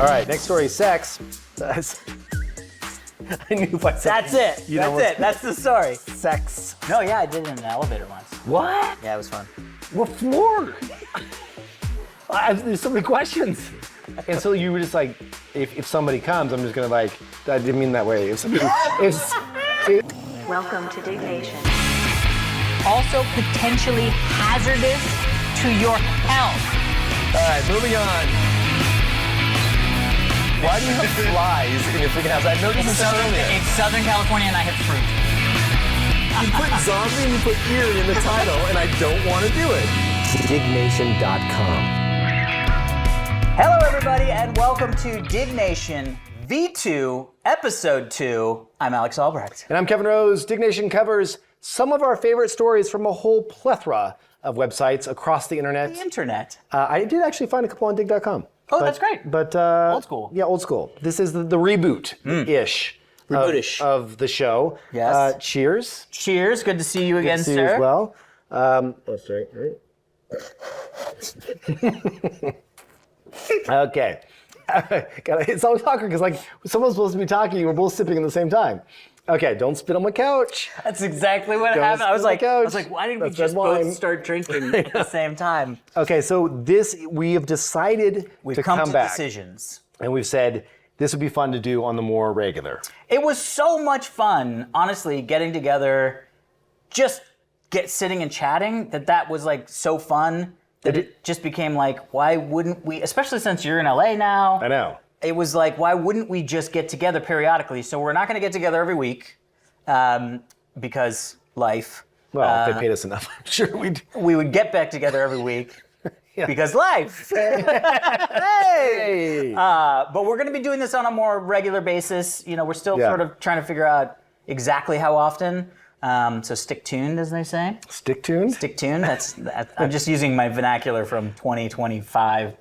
All right, next story, sex. I knew if I said That's it. That's the story. sex. No, yeah, I did it in an elevator once. What? Yeah, it was fun. What floor? There's so many questions. And so you were just like, if somebody comes, I'm just gonna like, I didn't mean that way. Welcome to Diggnation. Also potentially hazardous to your health. All right, moving on. Why do you have flies in your freaking house? I know this is It's Southern California and I have fruit. You put zombie and you put eerie in the title, and I don't want to do it. Diggnation.com. Hello, everybody, and welcome to Diggnation V2, Episode 2. I'm Alex Albrecht. And I'm Kevin Rose. Diggnation covers some of our favorite stories from a whole plethora of websites across the internet. The internet. I did actually find a couple on dig.com. Oh, that's great. But old school. Yeah, old school. This is the reboot-ish. Reboot-ish. Of the show. Yes. Cheers. Cheers. Good to see you again, Good to see sir. you as well. That's right. Okay. It's always awkward because like someone's supposed to be talking and we're both sipping at the same time. Okay, don't spit on my couch. That's exactly what Don't happened. I was spit on like, my couch. why didn't we That's just red wine. both start drinking at the same time? Okay, so we have decided We've to come come to back. decisions. And we've said this would be fun to do on the more regular. It was so much fun, honestly, getting together, just sitting and chatting, that was like so fun that it just became like, why wouldn't we, especially since you're in LA now. I know. It was like, why wouldn't we just get together periodically? So we're not going to get together every week because life. Well, if they paid us enough, I'm sure we'd. We would get back together every week because life. Hey! But we're going to be doing this on a more regular basis. You know, we're still sort of trying to figure out exactly how often. So stick tuned, as they say. Stick tuned? Stick tuned. I'm just using my vernacular from 2005,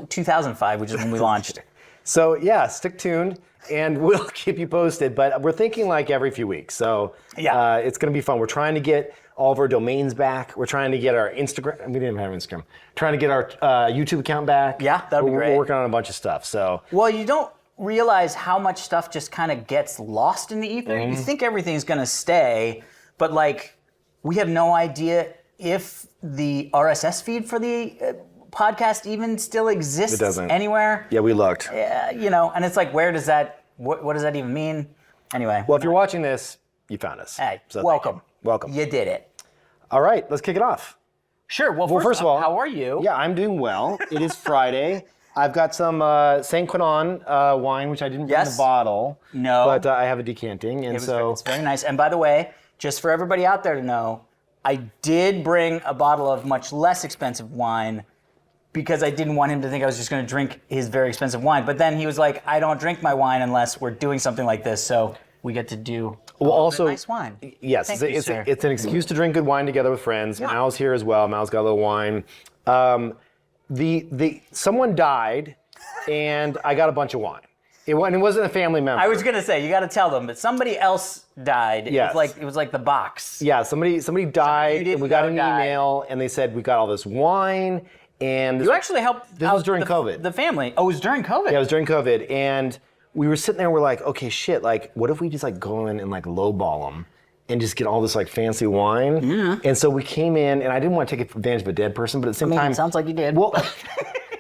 2005, which is when we launched. So yeah, stick tuned, and we'll keep you posted. But we're thinking like every few weeks. So it's going to be fun. We're trying to get all of our domains back. We're trying to get our Instagram. We didn't even have Instagram. Trying to get our YouTube account back. Yeah, that'd be great. We're working on a bunch of stuff. So. Well, you don't realize how much stuff just kind of gets lost in the ether. You think everything's going to stay, but like we have no idea if the RSS feed for the podcast even still exists anywhere. Yeah, we looked. You know, and it's like, where does that? What does that even mean? Anyway. Well, if you're watching this, you found us. Hey, so welcome. Welcome. You did it. All right, let's kick it off. Sure. Well, First of all, how are you? Yeah, I'm doing well. It is Friday. I've got some Saint Quentin wine, which I didn't bring in the bottle. No. But I have a decanting, and it's very nice. And by the way, just for everybody out there to know, I did bring a bottle of much less expensive wine because I didn't want him to think I was just going to drink his very expensive wine. But then he was like, I don't drink my wine unless we're doing something like this, so we get to do also nice wine. Yes, it's an excuse to drink good wine together with friends. Yeah. Mal's here as well. Mal's got a little wine. Someone died, and I got a bunch of wine. It wasn't a family member. I was gonna say you got to tell them, but somebody else died. Yes. It was like the box. Yeah, somebody died, and we got an email, and they said we got all this wine, and you actually helped. This was during COVID. The family. Oh, it was during COVID. Yeah, it was during COVID, and we were sitting there. We're like, okay, shit. Like, what if we just like go in and like lowball them? And just get all this like fancy wine. Yeah. And so we came in, and I didn't want to take advantage of a dead person, but at the same time, it sounds like you did. Well,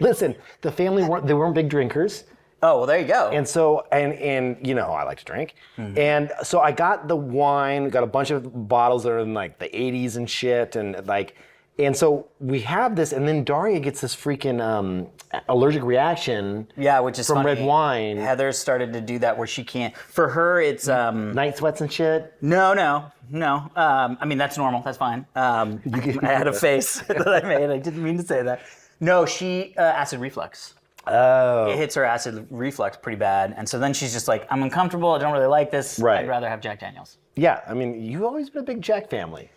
listen, the family weren't big drinkers. Oh, well, there you go. And so, and you know, I like to drink. Mm-hmm. And so I got the wine, got a bunch of bottles that are in like the 80s and shit, and like, and so we have this, and then Daria gets this freaking allergic reaction. Yeah, which is from funny. red wine. Heather's started to do that where she can't. For her, it's night sweats and shit. No. I mean, that's normal. That's fine. I had a face that I made. I didn't mean to say that. No, she acid reflux. Oh. It hits her acid reflux pretty bad, and so then she's just like, I'm uncomfortable. I don't really like this. Right. I'd rather have Jack Daniels. Yeah, I mean, you've always been a big Jack family.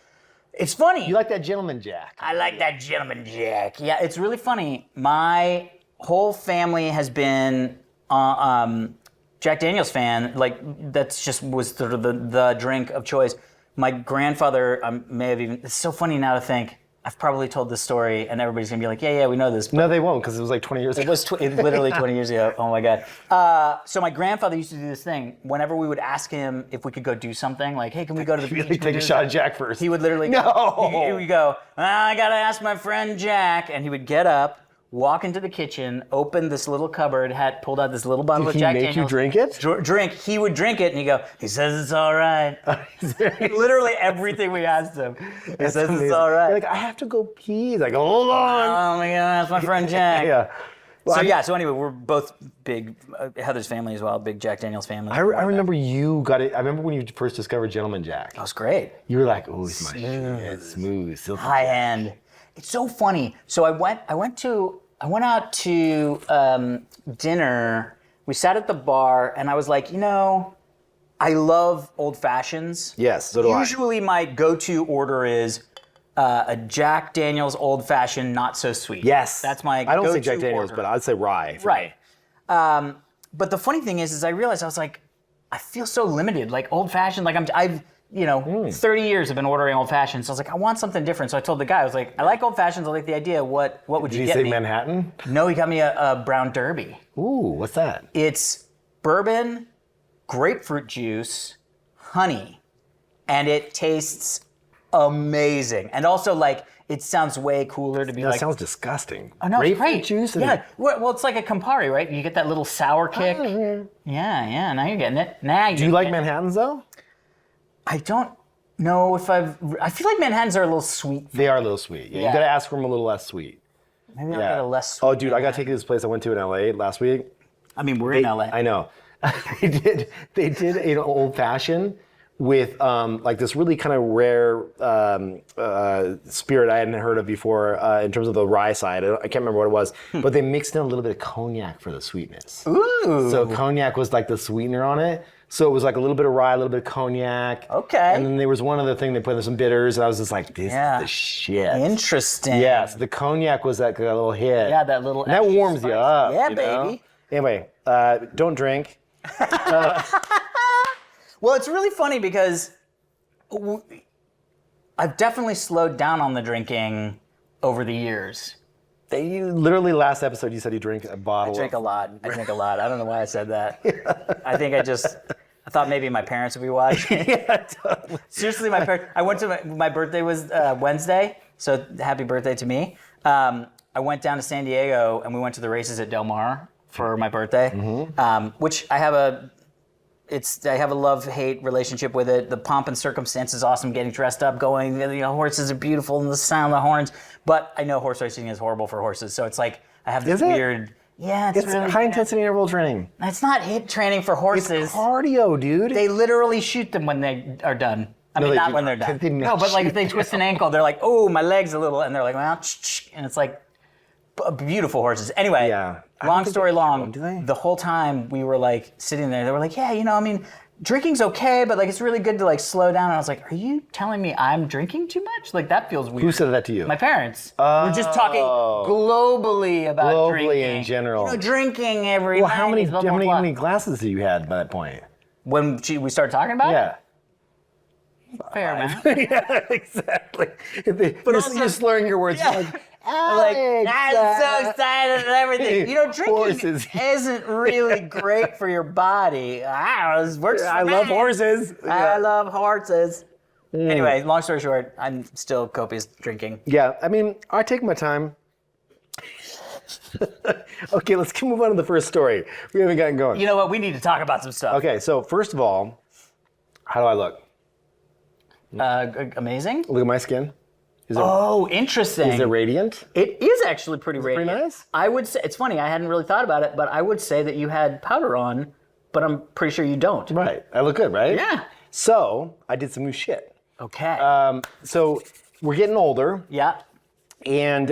It's funny. You like that gentleman Jack. I like that gentleman Jack. Yeah, it's really funny. My whole family has been Jack Daniels fan. Like, that's just was sort of the drink of choice. My grandfather may have even, it's so funny now to think, I've probably told this story, and everybody's gonna be like, yeah, we know this. No, they won't, because it was like 20 years ago. It was literally 20 years ago. Oh my God. So my grandfather used to do this thing. Whenever we would ask him if we could go do something, like, hey, can we go to the beach? Take a shot at Jack first. He would literally he would go, I gotta ask my friend Jack, and he would get up, walk into the kitchen, open this little cupboard, pulled out this little bottle of Jack Daniels. Did he make you drink it? Drink. He would drink it, and he'd go, he says it's all right. Literally everything we asked him. He says it's all right. You're like, I have to go pee. He's like, hold on. Oh my God, that's my friend Jack. Yeah. Well, So anyway, we're both big, Heather's family as well, big Jack Daniels family. I remember you got it. I remember when you first discovered Gentleman Jack. That was great. You were like, oh, it's my shit. Smooth. Silky. High end. It's so funny. So I went out to dinner. We sat at the bar, and I was like, I love old fashions. Yes, so do I. Usually my go-to order is a Jack Daniels old fashioned, not so sweet. Yes. That's my I don't go-to say Jack Daniels, order. but I'd say rye. Right. But the funny thing is I realized I was like, I feel so limited. Like old fashioned, like I've 30 years I've been ordering old fashions. So I was like, I want something different. So I told the guy, I was like, I like old fashions. I like the idea. What would you Did he get say me? Manhattan? No, he got me a brown derby. Ooh, what's that? It's bourbon, grapefruit juice, honey, and it tastes amazing. And also, like, it sounds way cooler to be That like. sounds disgusting. Oh no, it's Grapefruit great. juice? Yeah. Well, it's like a Campari, right? You get that little sour kick. Yeah. Now you're getting it. Do you like Manhattans, though? I don't know if I feel like Manhattans are a little sweet. They are a little sweet. Yeah. Yeah. You got to ask for them a little less sweet. Maybe I'll get a less sweet. Oh, dude, I got to take you to this place I went to in LA last week. I mean, we're in LA. I know. They did an old fashioned with like this really kind of rare spirit I hadn't heard of before in terms of the rye side. I can't remember what it was, but they mixed in a little bit of cognac for the sweetness. Ooh. So cognac was like the sweetener on it. So it was like a little bit of rye, a little bit of cognac. Okay. And then there was one other thing they put in some bitters, and I was just like, this is the shit. Interesting. Yes, the cognac was that little hit. Yeah, that little. And that extra warms you spice. up. Yeah, you know? baby. Anyway, don't drink. Well, it's really funny because I've definitely slowed down on the drinking over the years. Literally last episode you said you drink a bottle. I drink a lot. I don't know why I said that. I think I thought maybe my parents would be watching. Yeah, totally. Seriously, my parents. I went to my birthday was Wednesday, so happy birthday to me. I went down to San Diego and we went to the races at Del Mar for my birthday, which I have a love-hate relationship with it. The pomp and circumstance is awesome. Getting dressed up, going. Horses are beautiful, and the sound of the horns. But I know horse racing is horrible for horses, so it's like I have this weird. Yeah, it's really high intensity interval training. It's not HIIT training for horses. It's cardio, dude. They literally shoot them when they are done. I mean, not when they're done. No, but like if they twist an ankle, they're like, oh, my leg's a little, and they're like, well, and it's like beautiful horses. Anyway, long story long, the whole time we were like sitting there, they were like, yeah, I mean, drinking's okay, but like it's really good to like slow down. And I was like, are you telling me I'm drinking too much? Like that feels weird. Who said that to you? My parents. We're just talking globally about drinking. Globally in general. Drinking every night. How many glasses did you had by that point? When we started talking about it? Fair amount. Yeah, exactly. But you're slurring your words. Yeah. Like, I'm so excited and everything. Drinking isn't really great for your body. I love horses. I love horses. Anyway, long story short, I'm still copious drinking. Yeah, I mean, I take my time. Okay, let's move on to the first story. We haven't gotten going. You know what? We need to talk about some stuff. Okay, so first of all, how do I look? Amazing. Look at my skin. Interesting. Is it radiant? It is actually pretty radiant. Pretty nice? I would say, it's funny, I hadn't really thought about it, but I would say that you had powder on, but I'm pretty sure you don't. Right. I look good, right? Yeah. So, I did some new shit. Okay. So, we're getting older. Yeah. And,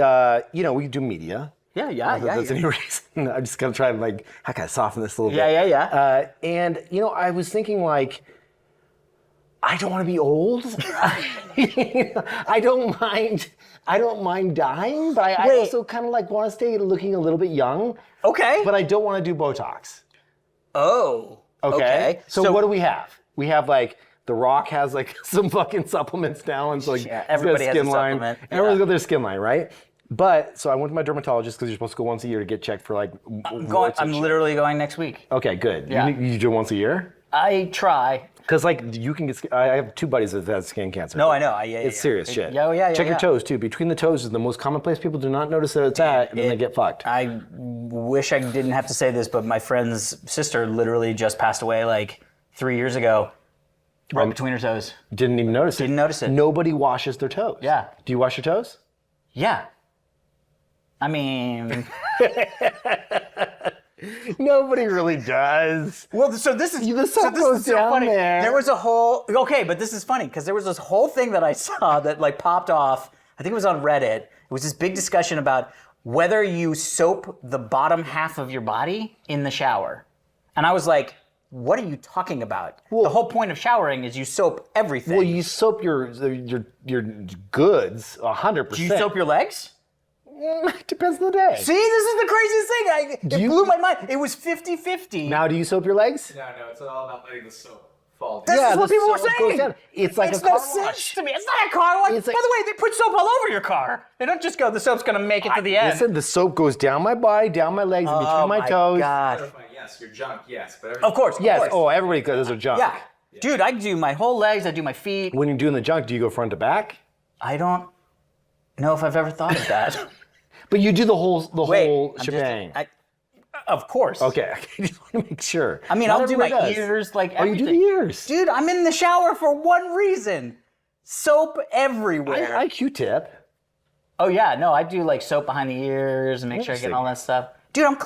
we do media. Yeah. That's any reason. I'm just going to try to, how can I soften this a little bit? Yeah. And, I was thinking, I don't want to be old. I don't mind dying, but I also kind of want to stay looking a little bit young. Okay. But I don't want to do Botox. Oh. Okay. So what do we have? We have The Rock has like some fucking supplements now, and so like Yeah, he's got everybody has a skin line. supplement. Everyone's got their skin line, right? But so I went to my dermatologist because you're supposed to go once a year to get checked for like. I'm literally going next week. Okay, good. Yeah. You do it once a year? I try. Because like you can get. I have 2 buddies that have skin cancer. No, I know. It's serious shit. Yeah. Check your toes too. Between the toes is the most common place people do not notice that it's at, and then they get fucked. I wish I didn't have to say this, but my friend's sister literally just passed away like 3 years ago. Right between her toes. Didn't even notice it. Didn't notice it. Nobody washes their toes. Yeah. Do you wash your toes? Yeah. I mean, Nobody really does. well, so this is The soap goes so down funny. there. There was a whole but this is funny because there was this whole thing that I saw that like popped off. I think it was on Reddit. It was this big discussion about whether you soap the bottom half of your body in the shower, and I was like, what are you talking about? The whole point of showering is you soap everything. Well, you soap your goods 100%. Do you soap your legs? Depends on the day. See, this is the craziest thing. It blew my mind. It was 50-50. Now, do you soap your legs? No, it's all about letting the soap fall. This is what the people were soap goes saying. down. It's like Makes a car no sense wash. to me. It's not a car wash. It's like- By the way, they put soap all over your car. They don't just go, the soap's going to make it to the end. Listen, the soap goes down my body, down my legs, and between my toes. God. Clarify, yes, your junk, yes, but Of course. Yes. Of course. Oh, everybody does their junk. Yeah. Dude, I do my whole legs. I do my feet. When you're doing the junk, do you go front to back? I don't know if I've ever thought of that. But you do the whole I'm just- shebang. of course. Okay, I just want to make sure. I mean, Not I'll do my everybody does. ears, like Oh, you everything. do the ears. Dude, I'm in the shower for one reason. Soap everywhere. I Q-tip. Oh yeah, no, I do like soap behind the ears and make sure I get all that stuff. Dude, I'm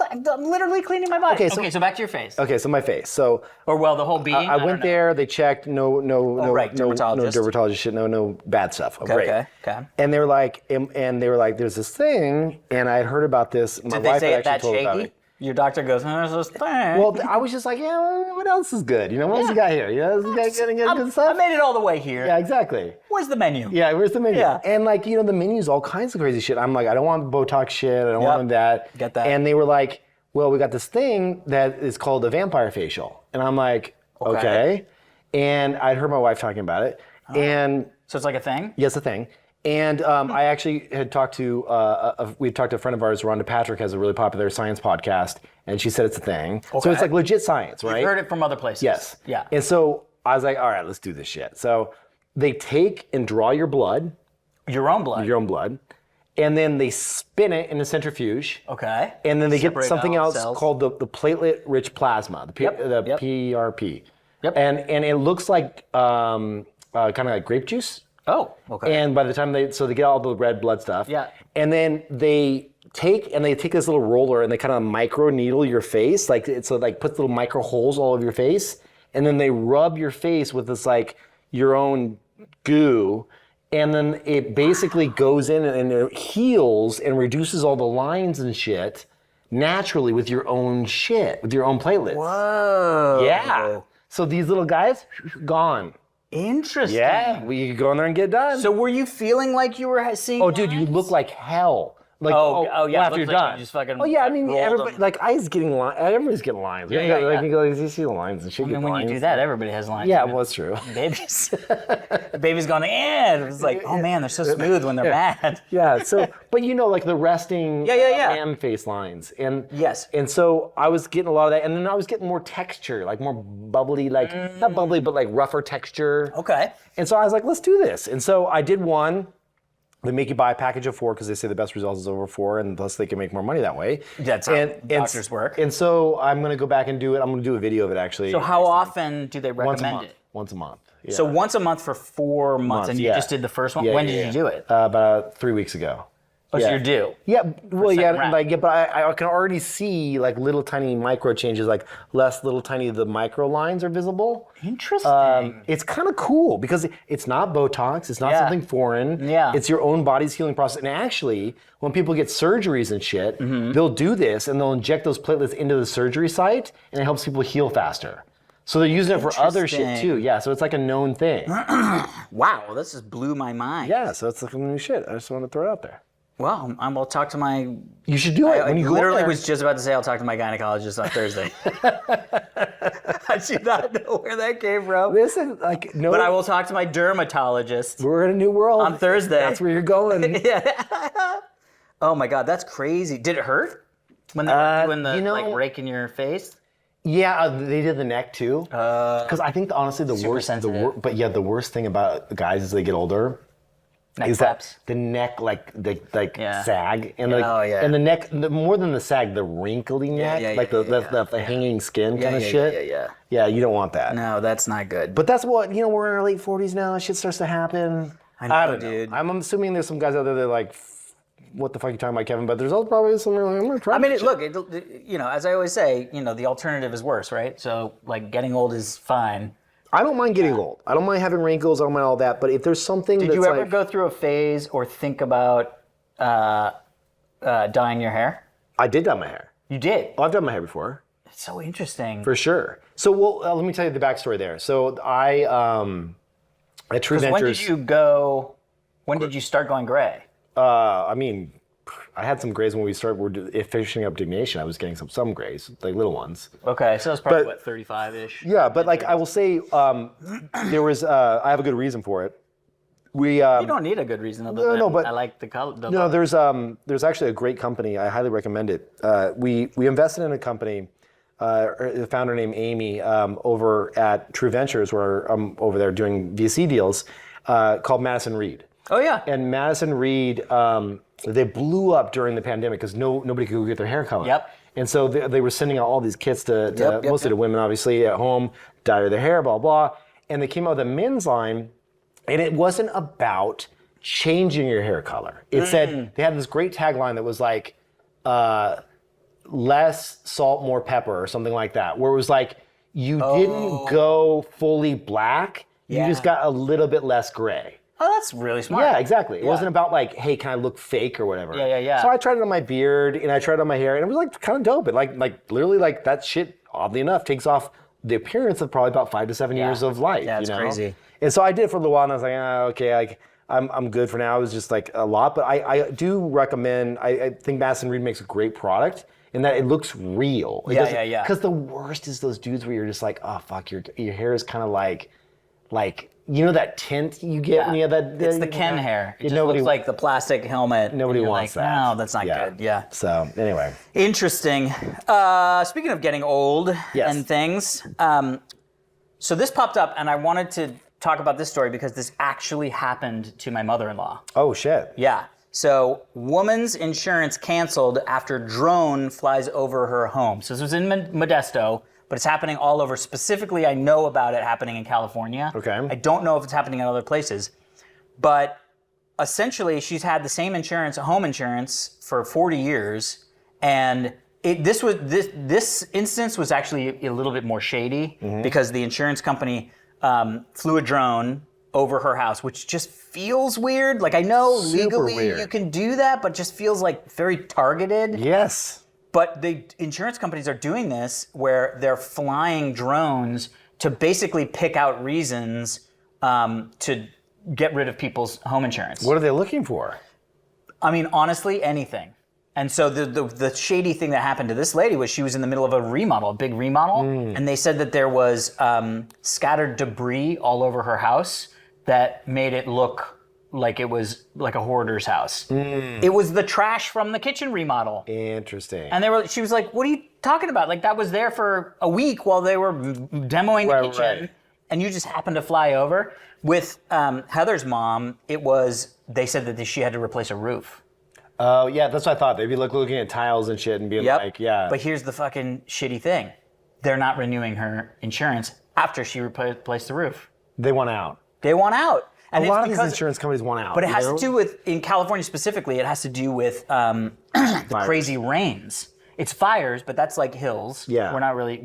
literally cleaning my body. Okay, so- back to your face. Okay, so my face. So Or well, the whole being. I don't went know. there. They checked. No, dermatologist. dermatologist shit. No bad stuff. Great. Okay. And they were like, there's this thing, and I had heard about this. My Did they wife say had it that actually told about shaky? it. Your doctor goes, there's this thing. Well, I was just like, yeah, well, what else is good? You know, what else you got here? You know, this guy getting good I stuff. made it all the way here. Yeah, exactly. Where's the menu? Yeah, where's the menu? Yeah. And like, the menu's all kinds of crazy shit. I'm like, I don't want Botox shit. I don't Yep. want that. Get that. And they were like, well, we got this thing that is called a vampire facial. And I'm like, okay. And I'd heard my wife talking about it. And So it's like a thing? yes, a thing. And I actually had talked to, we talked to a friend of ours, Rhonda Patrick, has a really popular science podcast, and she said it's a thing. So Okay. it's like legit science, right? I've heard it from other places. Yes. Yeah. And so I was like, all right, let's do this shit. So they take and draw your blood, Your own blood. your own blood, and then they spin it in a centrifuge. Okay. And then they get Separate something out else cells. called the platelet-rich plasma, the Yep. PRP. Yep. And it looks like kind of like grape juice. Oh, okay. And by the time they get all the red blood stuff. Yeah. And then they take this little roller and they kind of micro needle your face, like it's like puts little micro holes all over your face, and then they rub your face with this like your own goo, and then it basically goes in and it heals and reduces all the lines and shit naturally with your own shit, with your own platelets. Whoa. Yeah. So these little guys, gone. Interesting. Yeah, we could go in there and get done. So were you feeling like you were seeing Oh, dude, you lines? look like hell. Like, Oh, yeah, after it you're looks like done. you just fucking oh yeah, I mean, rolled everybody, them. like I's getting lines. Everybody's getting lines. Yeah, like, yeah. you see the lines and shit. And when you do that, everybody has lines. yeah, you know? well, it's true. Babies. The baby's going, and it's like, oh man, they're so smooth when they're mad. Yeah. So, but like the resting Yeah. man face lines, and Yes. and so I was getting a lot of that, and then I was getting more texture, like more bubbly, like not bubbly, but like rougher texture. Okay. And so I was like, let's do this. And so I did one. They make you buy a package of 4 because they say the best results is over 4, and thus they can make more money that way. That's how doctors work. And so I'm going to go back and do it. I'm going to do a video of it actually. So how often do they Once a recommend month. it? Once a month. Yeah. So once a month for 4 months, Months, and you yeah. just did the first one? Yeah, When yeah, did yeah. you do it? About 3 weeks ago. Oh, so you're due. Yeah, well, yeah, second round. but I can already see like little tiny micro changes, like less little tiny, the micro lines are visible. Interesting. It's kind of cool because it's not Botox, it's not Yeah. something foreign. Yeah. It's your own body's healing process. And actually, when people get surgeries and shit, Mm-hmm. they'll do this and they'll inject those platelets into the surgery site, and it helps people heal faster. So they're using it for other shit Interesting. too. Yeah, so it's like a known thing. Wow, this just blew my mind. Yeah, so it's like new shit. I just want to throw it out there. Well, I will talk to my. You should do it I when you go literally there. was just about to say I'll talk to my gynecologist on Thursday. I do not know where that came from. This is like no. But I will talk to my dermatologist We're in a new world on Thursday. That's where you're going. Yeah. Oh my God, that's crazy. Did it hurt when they were doing the like raking your face? Yeah, they did the neck too. Because I think honestly the Super worst, sensitive. but yeah, the worst thing about guys as they get older Neck is flaps. that the neck Yeah. sag and and the neck more than the sag, the wrinkly neck, the hanging skin kind of shit. Yeah, you don't want that. No, that's not good. But that's what we're in our late 40s now. Shit starts to happen. I don't dude. know. I'm assuming there's some guys out there that are like, what the fuck are you talking about, Kevin? But there's also probably some. I'm gonna try. I mean, look, as I always say, the alternative is worse, right? So like getting old is fine. I don't mind getting old. I don't mind having wrinkles. I don't mind all that. But if there's something Did that's you ever like, go through a phase or think about dyeing your hair? I did dye my hair. You did? Well, I've done my hair before. It's so interesting. For sure. So, let me tell you the backstory there. So, I at True Ventures. When did you start going gray? I mean, I had some grays when we started. Finishing up Diggnation, I was getting some grays, like little ones. Okay, so it's probably 35-ish. Yeah, but like I will say, there was. I have a good reason for it. We. You don't need a good reason other than I like the color. No, there's actually a great company. I highly recommend it. We invested in a company. The founder named Amy over at True Ventures, where I'm over there doing VC deals, called Madison Reed. Oh yeah. And Madison Reed, they blew up during the pandemic because nobody could go get their hair color. Yep. And so they were sending out all these kits to mostly to women, obviously, at home, dye their hair, blah, blah. And they came out with a men's line, and it wasn't about changing your hair color. It said, they had this great tagline that was like, less salt, more pepper, or something like that, where it was like, you didn't go fully black, you just got a little bit less gray. Oh, that's really smart. Yeah, exactly. It wasn't about like, hey, can I look fake or whatever. Yeah. So I tried it on my beard and I tried it on my hair, and it was like kind of dope. It like literally like that shit, oddly enough, takes off the appearance of probably about 5 to 7 years of life. Yeah, it's crazy. And so I did it for a little while, and I was like, okay, like I'm good for now. It was just like a lot, but I do recommend. I think Madison Reed makes a great product in that it looks real. Yeah. Because the worst is those dudes where you're just like, oh fuck, your hair is kind of like. That tint you get when you have that. It's the Ken hair. It just looks like the plastic helmet. Nobody wants that. No, that's not good. Yeah. So anyway. Interesting. Speaking of getting old and things, so this popped up, and I wanted to talk about this story because this actually happened to my mother-in-law. Oh shit. Yeah. So, woman's insurance canceled after drone flies over her home. So this was in Modesto. But it's happening all over. Specifically, I know about it happening in California. Okay. I don't know if it's happening in other places. But essentially, she's had the same insurance, home insurance, for 40 years. And this instance was actually a little bit more shady because the insurance company flew a drone over her house, which just feels weird. Like, I know legally you can do that, but just feels like very targeted. Yes. But the insurance companies are doing this where they're flying drones to basically pick out reasons to get rid of people's home insurance. What are they looking for? I mean, honestly, anything. And so the shady thing that happened to this lady was she was in the middle of a big remodel, and they said that there was scattered debris all over her house that made it look like it was like a hoarder's house. It was the trash from the kitchen remodel. Interesting. And she was like, what are you talking about? Like, that was there for a week while they were demoing the kitchen. Right. And you just happened to fly over. With Heather's mom, they said that she had to replace a roof. Oh, yeah, that's what I thought. They'd be looking at tiles and shit and being like, yeah. But here's the fucking shitty thing. They're not renewing her insurance after she replaced the roof. They want out. They want out. And a lot of these insurance companies want out. But it has to do with, in California specifically, it has to do with the crazy rains. It's fires, but that's like hills. Yeah. We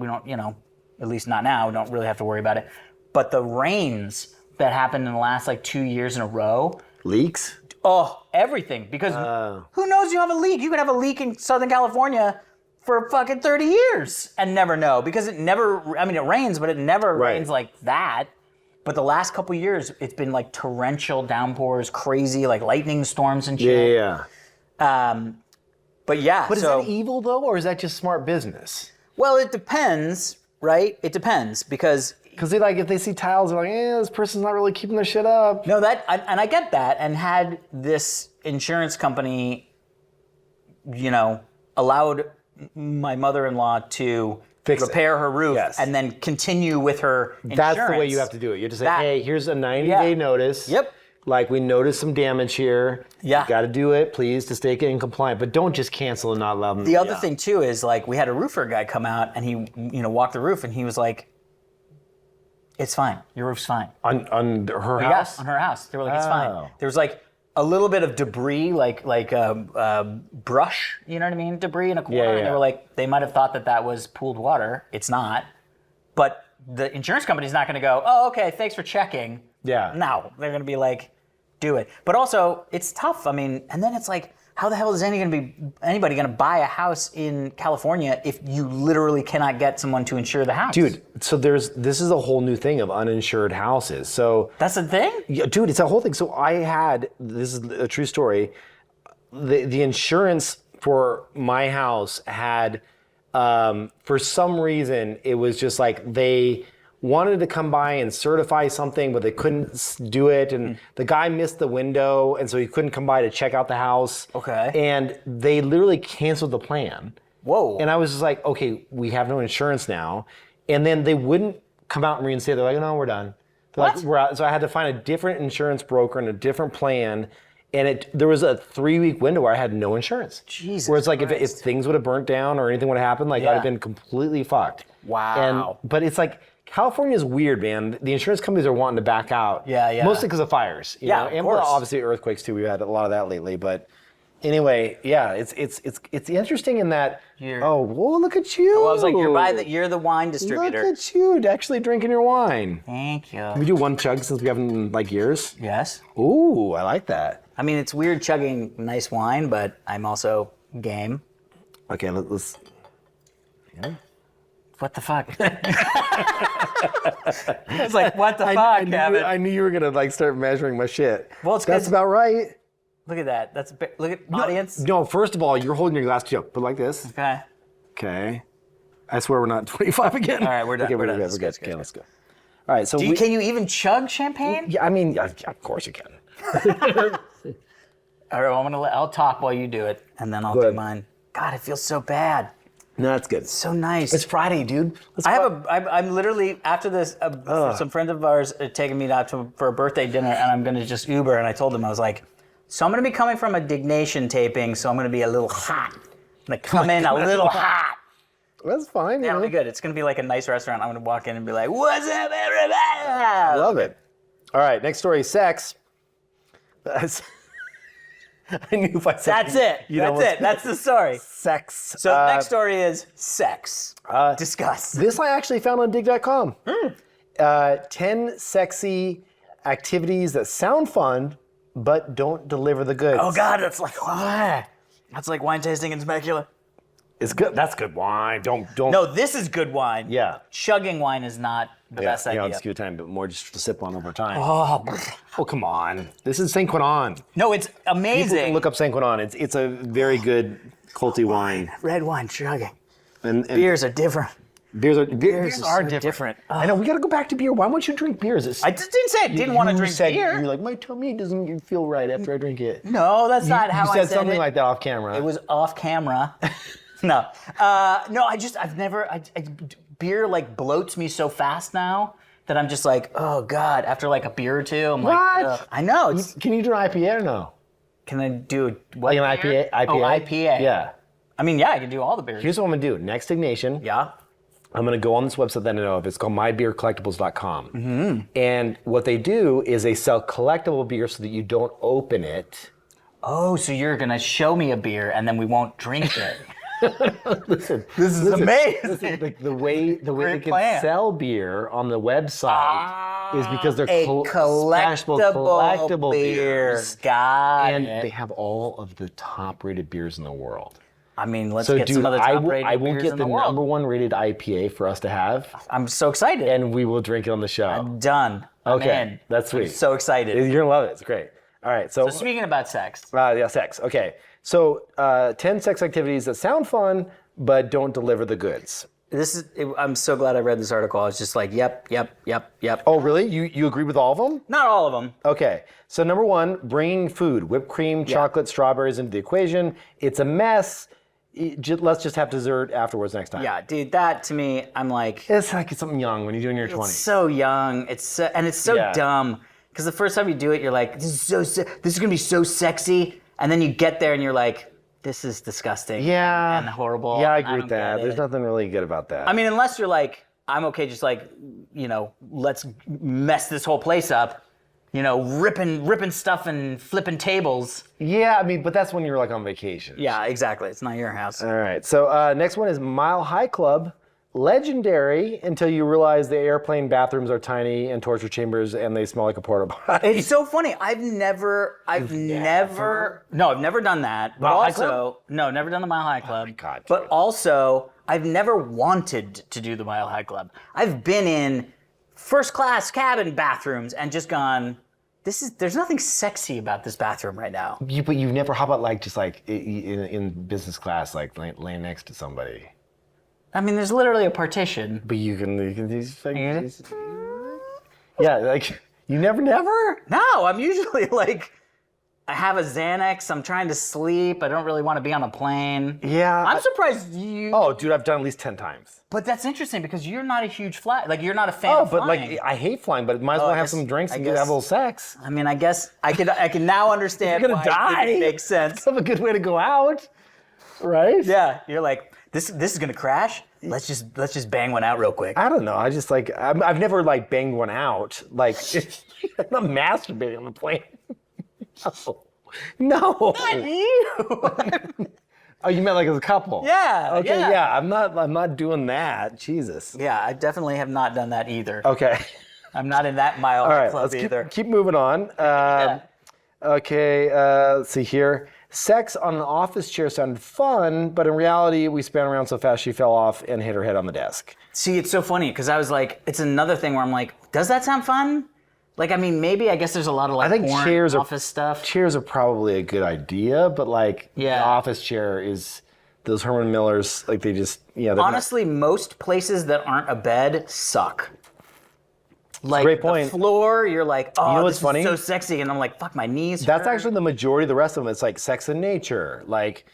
don't, at least not now, we don't really have to worry about it. But the rains that happened in the last 2 years in a row. Leaks? Oh, everything. Because who knows you have a leak? You could have a leak in Southern California for fucking 30 years and never know. Because it rains, but it never rains like that. But the last couple years, it's been like torrential downpours, crazy, like lightning storms and shit. Yeah. But yeah. But is that evil though, or is that just smart business? Well, it depends, right? It depends because Because they like if they see tiles, they're like, this person's not really keeping their shit up. no, and I get that. And had this insurance company, allowed my mother-in-law to Fix it. repair her roof Yes. and then continue with her insurance. That's the way you have to do it. You have to say, That- hey, here's a 90-day notice. Yep. Like, we noticed some damage here. Yeah. You got to do it, please, to stay in compliant. But don't just cancel and not allow them. The other thing too is like we had a roofer guy come out and he walked the roof and he was like, "It's fine. Your roof's fine." On her Yeah, house? on her house. They were like, "It's Oh. fine." There was like a little bit of debris, like brush. You know what I mean? Debris in a corner. Yeah, And yeah. they were like, they might have thought that was pooled water. It's not. But the insurance company's not going to go, "Oh, okay, thanks for checking." Yeah. No, they're going to be like, "Do it." But also, it's tough. I mean, and then it's like, how the hell is anybody going to buy a house in California if you literally cannot get someone to insure the house? Dude, so this is a whole new thing of uninsured houses. So, That's the thing? yeah, dude, it's a whole thing. So this is a true story. The insurance for my house had, for some reason, it was just like they wanted to come by and certify something, but they couldn't do it. And the guy missed the window, and so he couldn't come by to check out the house. Okay. And they literally canceled the plan. Whoa. And I was just like, okay, we have no insurance now. And then they wouldn't come out and reinstate. They're like, no, we're done. They're What? like, we're out. So I had to find a different insurance broker and a different plan. And there was a 3-week window where I had no insurance. Jesus Where it's like if Christ. things would have burnt down or anything would have happened, like I'd Yeah. have been completely fucked. Wow. But it's like California is weird, man. The insurance companies are wanting to back out. Yeah, yeah. Mostly because of fires. You Yeah, know? of And course. obviously earthquakes too. We've had a lot of that lately. But anyway, yeah, it's interesting in that. Whoa, look at you. Well, I was like, you're the wine distributor. Look at you actually drinking your wine. Thank you. Can we do one chug since we haven't in like years? Yes. Ooh, I like that. I mean, it's weird chugging nice wine, but I'm also game. Okay, let's. Yeah. What the fuck? I was like, what the fuck, Kevin? I knew you were gonna like start measuring my shit. Well, it's that's 'cause- about right. Look at that. Look at audience. No, first of all, you're holding your glass too. Put like this. Okay. Okay. I swear we're not 25 again. All right, we're done. Okay, We're done. good. Let's We're go, good. let's go, Okay, let's let's go. All right, so Can you even chug champagne? yeah, I mean, of course you can. All right, well, I'll talk while you do it, and then I'll Go do ahead. mine. God, it feels so bad. No, that's good. So nice. It's Friday, dude. I'm literally after this. Some friends of ours are taking me out for a birthday dinner, and I'm gonna just Uber. And I told them I was like, so I'm gonna be coming from a Diggnation taping, so I'm gonna be a little hot. I'm gonna come in a little hot. That's fine. Yeah, you it'll know. be good. It's gonna be like a nice restaurant. I'm gonna walk in and be like, "What's up, everybody?" I love it. All right, next story, sex. I knew if I said That's it. That's it. That's the story. sex. So next story is sex. Discuss. This I actually found on dig.com. 10 sexy activities that sound fun but don't deliver the goods. Oh God, that's like that's like wine tasting in Temecula. It's good. That's good wine. Don't. No, this is good wine. Yeah. Chugging wine is not the best idea. I'll just give you time, but more just to sip on over time. Oh, come on. This is Saint Quentin. No, it's People amazing. can look up Saint Quentin. It's a very good culty wine. Red wine chugging. And Beers are different. beers are so different. I know. We got to go back to beer. Why won't you drink beers? I just didn't say I didn't want to drink beer. You're like, my tummy doesn't feel right after I drink it. No, that's not how you I said said something it. like that off camera. It was off camera. No, I've never. Beer like bloats me so fast now that I'm just like, oh God. After like a beer or two, I'm like, What? ugh. I know. Can you do an IPA or no? Can I do what? Like an beer? IPA? Oh, IPA. Yeah. I mean, yeah, I can do all the beers. Here's what I'm gonna do. Next Diggnation. Yeah. I'm going to go on this website that I know of. It's called mybeercollectibles.com. Mm-hmm. And what they do is they sell collectible beer so that you don't open it. Oh, so you're gonna show me a beer and then we won't drink it. Listen, This is amazing. Listen, the way they Great can plan. sell beer on the website is because they're A special collectible beers. Got And it. they have all of the top-rated beers in the world. I mean, let's So, get dude, some of the I top will rated get beers in the the world. number one rated IPA for us to have, I'm so excited. and we will drink it on the show. Done. I'm Okay, in. that's sweet. I'm so excited. You're gonna love it. It's great. All right, so Speaking about sex, yeah, sex. Okay, so 10 sex activities that sound fun but don't deliver the goods. I'm so glad I read this article. I was just like, yep. Oh, really? You agree with all of them? Not all of them. Okay. So number one, bringing food, whipped cream, chocolate, strawberries into the equation. It's a mess. Let's just have dessert afterwards next time. Yeah, dude, that to me, I'm like, It's like something young when you're doing your 20s. it's so young. It's so Yeah. dumb. Because the first time you do it, you're like, this is gonna be so sexy, and then you get there and you're like, this is disgusting. Yeah. And horrible. Yeah, I and agree with don't that. get There's it. nothing really good about that. I mean, unless you're like, I'm okay, just like, let's mess this whole place up. Ripping stuff and flipping tables. yeah, I mean, but that's when you're like on vacation. Yeah, exactly. It's not your house. All right. So next one is Mile High Club. Legendary until you realize the airplane bathrooms are tiny and torture chambers and they smell like a porta potty. It's so funny. I've never done that. But Mile High also, no, never done the Mile High Club. Oh my God, But dude. also, I've never wanted to do the Mile High Club. I've been in first class cabin bathrooms and just gone, there's nothing sexy about this bathroom right now. But you've never, how about like just like in business class, like laying next to somebody? I mean, there's literally a partition. But you can just like, yeah, like you never. No, I'm usually like, I have a Xanax. I'm trying to sleep. I don't really want to be on a plane. Yeah. I'm surprised you. Oh, dude, I've done at least 10 times. But that's interesting because you're not a huge fly. Like, you're not a fan Oh, of but flying. like I hate flying, but might as well I have guess- some drinks I and guess- have a little sex. I mean, I guess I can now understand You're gonna why die. it didn't make sense. That's a good way to go out, right? Yeah, you're like, this is gonna crash. Let's just bang one out real quick. I don't know. I just like I've never like banged one out. Like I'm not masturbating on the plane. No. You? Oh, you meant like as a couple? Yeah. Okay. Yeah. I'm not doing that. Jesus. Yeah, I definitely have not done that either. Okay. I'm not in that mile All right. club Let's either. keep moving on. Okay. Let's see here. Sex on an office chair sounded fun, but in reality, we span around so fast she fell off and hit her head on the desk. See, it's so funny because I was like, it's another thing where I'm like, does that sound fun? Like, I mean, maybe I guess there's a lot of like I think porn, chairs are office stuff. Chairs are probably a good idea, but like Yeah. the office chair is those Herman Millers. Like they just they're not- Honestly, most places that aren't a bed suck. Like Great point. the floor, you're like, oh, what's this funny? is so sexy, and I'm like, fuck, my knees. That's hurt. actually the majority. The rest of them, it's like Sex and Nature. Like,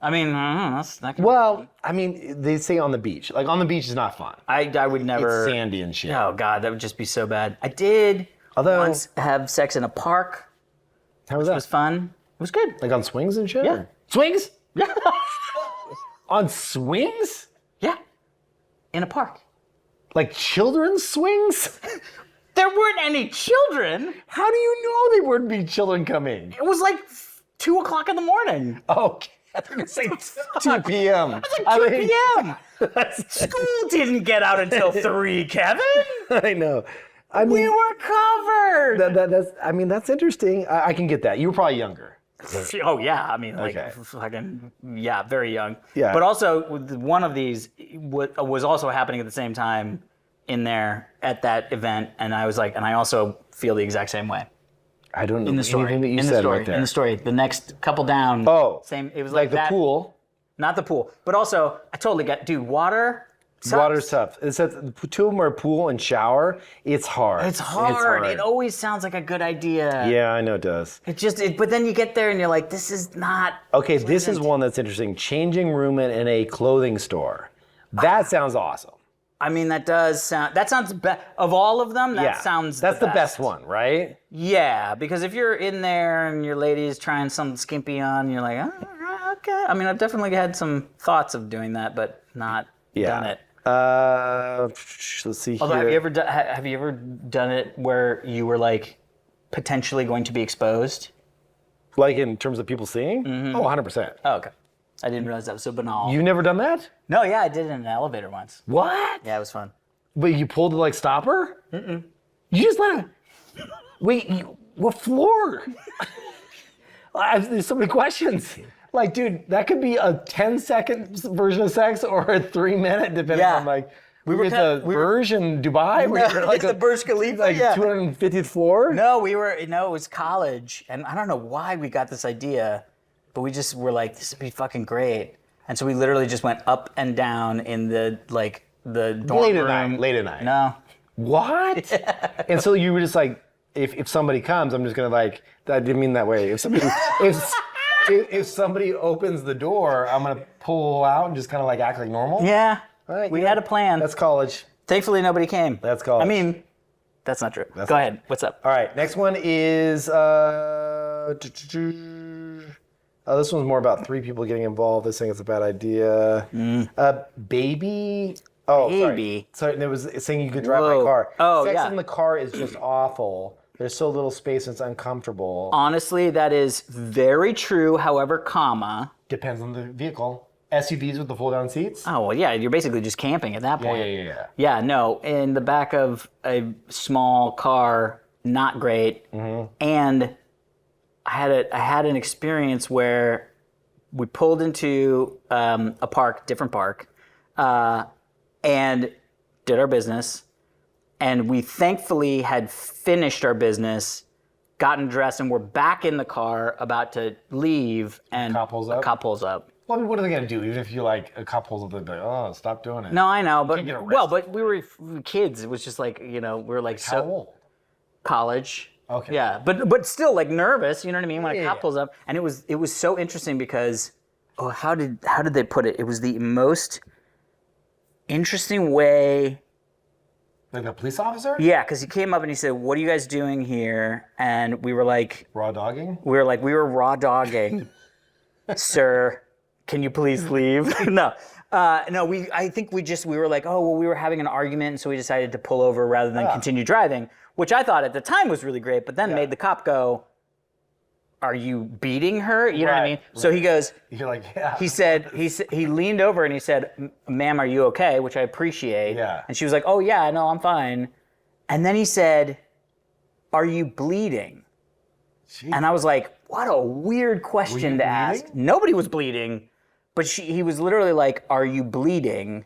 I mean, that's that could- well, I mean, they say on the beach. Like on the beach is not fun. I would never. It's sandy and shit. Oh god, that would just be so bad. I did Although- once have sex in a park. How was It was that? fun. It was good. Like on swings and shit? Yeah. Swings? Yeah. On swings? Yeah. In a park. Like children's swings? There weren't any children. How do you know there wouldn't be children coming? It was like 2:00 in the morning. Okay. I was gonna say 2 p.m. It's like 2 p.m. School didn't get out until 3, Kevin. I know. I mean, We were covered. that's interesting. I can get that. You were probably younger. Oh yeah, I mean, like, Okay. fucking, yeah, very young. Yeah. But also, one of these was also happening at the same time in there at that event, and I was like, and I also feel the exact same way. I don't know In the story. anything that you in said the story. right there. In the story. The next couple down. Oh. Same. It was like like the that. pool. Not the pool, but also I totally got. Dude, water. Sucks. Water's tough. It says two of them are pool and shower. It's hard. It's hard. It always sounds like a good idea. Yeah, I know it does. But then you get there and you're like, this is not. Okay, this is pleasant. one that's interesting. Changing room in a clothing store. That sounds awesome. I mean, that does sound. That sounds of all of them. That Yeah, sounds. that's the best one, right? Yeah, because if you're in there and your lady's trying something skimpy on, you're like, oh, okay. I mean, I've definitely had some thoughts of doing that, but not done it. Let's see Although, here. have you ever done it where you were like potentially going to be exposed? Like in terms of people seeing? Mm-hmm. Oh, 100%. Oh, okay. I didn't realize that was so banal. You've never done that? No, yeah, I did it in an elevator once. What? Yeah, it was fun. But you pulled the like stopper? Mm-mm. You just let him. Wait, what floor? There's so many questions. Like, dude, that could be a 10-second version of sex or a 3-minute, depending Yeah. on like. We were at kind- the we were- Burj in Dubai, where you're like the Burj Khalifa, like yeah. 250th floor. No, it was college, and I don't know why we got this idea, but we just were like, this would be fucking great. And so we literally just went up and down in the dorm Late at room. night. Late at night. No. What? And so you were just like, if somebody comes, I'm just gonna like. I didn't mean that way. If somebody opens the door, I'm gonna pull out and just kind of like act like normal. Yeah. Right, We had a plan. That's college. Thankfully, nobody came. That's college. I mean, that's not true. Go ahead. What's up? All right, next one is. Oh, this one's more about 3 people getting involved. This thing is a bad idea. Baby. Oh, Baby. Sorry, there was saying you could drive Whoa. my car. Oh, Sex yeah. in the car is just awful. There's so little space and it's uncomfortable. Honestly, that is very true. However, comma. Depends on the vehicle. SUVs with the fold-down seats? Oh, well, yeah, you're basically just camping at that point. Yeah. Yeah, no, in the back of a small car, not great. And I had an experience where we pulled into a park, different park, and did our business. And we thankfully had finished our business, gotten dressed, and we're back in the car about to leave. And Cop pulls a up? cop pulls up. Well, I mean, what are they going to do? Even if you like a cop pulls up, they'll be like, oh, stop doing it. No, I know, but can't get well, arrested. but we were kids. It was just like, we were like How old? college. Okay. Yeah, but still like nervous. You know what I mean? When a Yeah. cop pulls up, and it was so interesting because how did they put it? It was the most interesting way. Like a police officer? Yeah, because he came up and he said, "What are you guys doing here?" And we were like, Raw dogging? we were raw dogging, sir. Can you please leave? No. No, I think we were like, oh, well, we were having an argument, and so we decided to pull over rather than continue driving, which I thought at the time was really great, but then made the cop go, are you beating her? You know what I mean? So he goes, You're like, yeah. he leaned over and he said, ma'am, are you okay? Which I appreciate. Yeah. And she was like, oh, yeah, no, I'm fine. And then he said, are you bleeding? Jeez. And I was like, what a weird question to ask. bleeding? Nobody was bleeding. But he was literally like, are you bleeding?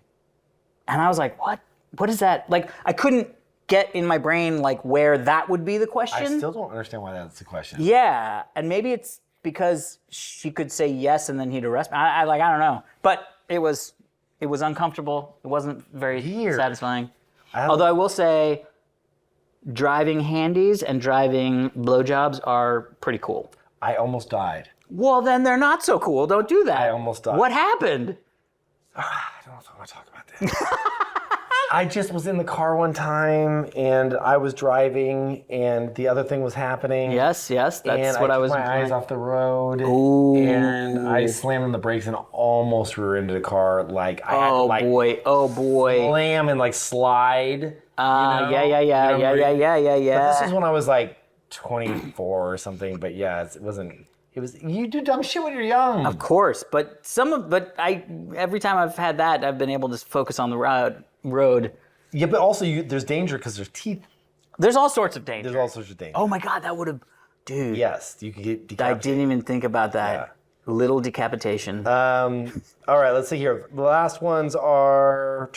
And I was like, what? What is that? Like, I couldn't get in my brain like where that would be the question. I still don't understand why that's the question. Yeah, and maybe it's because she could say yes and then he'd arrest me. I don't know. But it was uncomfortable. It wasn't very Weird. satisfying. Although I will say, driving handies and driving blowjobs are pretty cool. I almost died. Well, then they're not so cool. Don't do that. I almost died. What happened? I don't know if I want to talk about that. I just was in the car one time and I was driving and the other thing was happening. Yes, that's And what I took was my eyes implying. off the road. Ooh. And I slammed on the brakes and almost rear-ended the car. Like I had to like Oh boy. slam and like slide. Yeah. But this is when I was like 24 or something. But yeah, it wasn't. It was. You do dumb shit when you're young. Of course, but every time I've had that, I've been able to focus on the road. Yeah, but also there's danger because there's teeth. There's all sorts of danger. There's all sorts of danger. Oh my God, that would have, dude. Yes, you could get I decapitated. didn't even think about that. Little decapitation. All right, let's see here. The last ones are.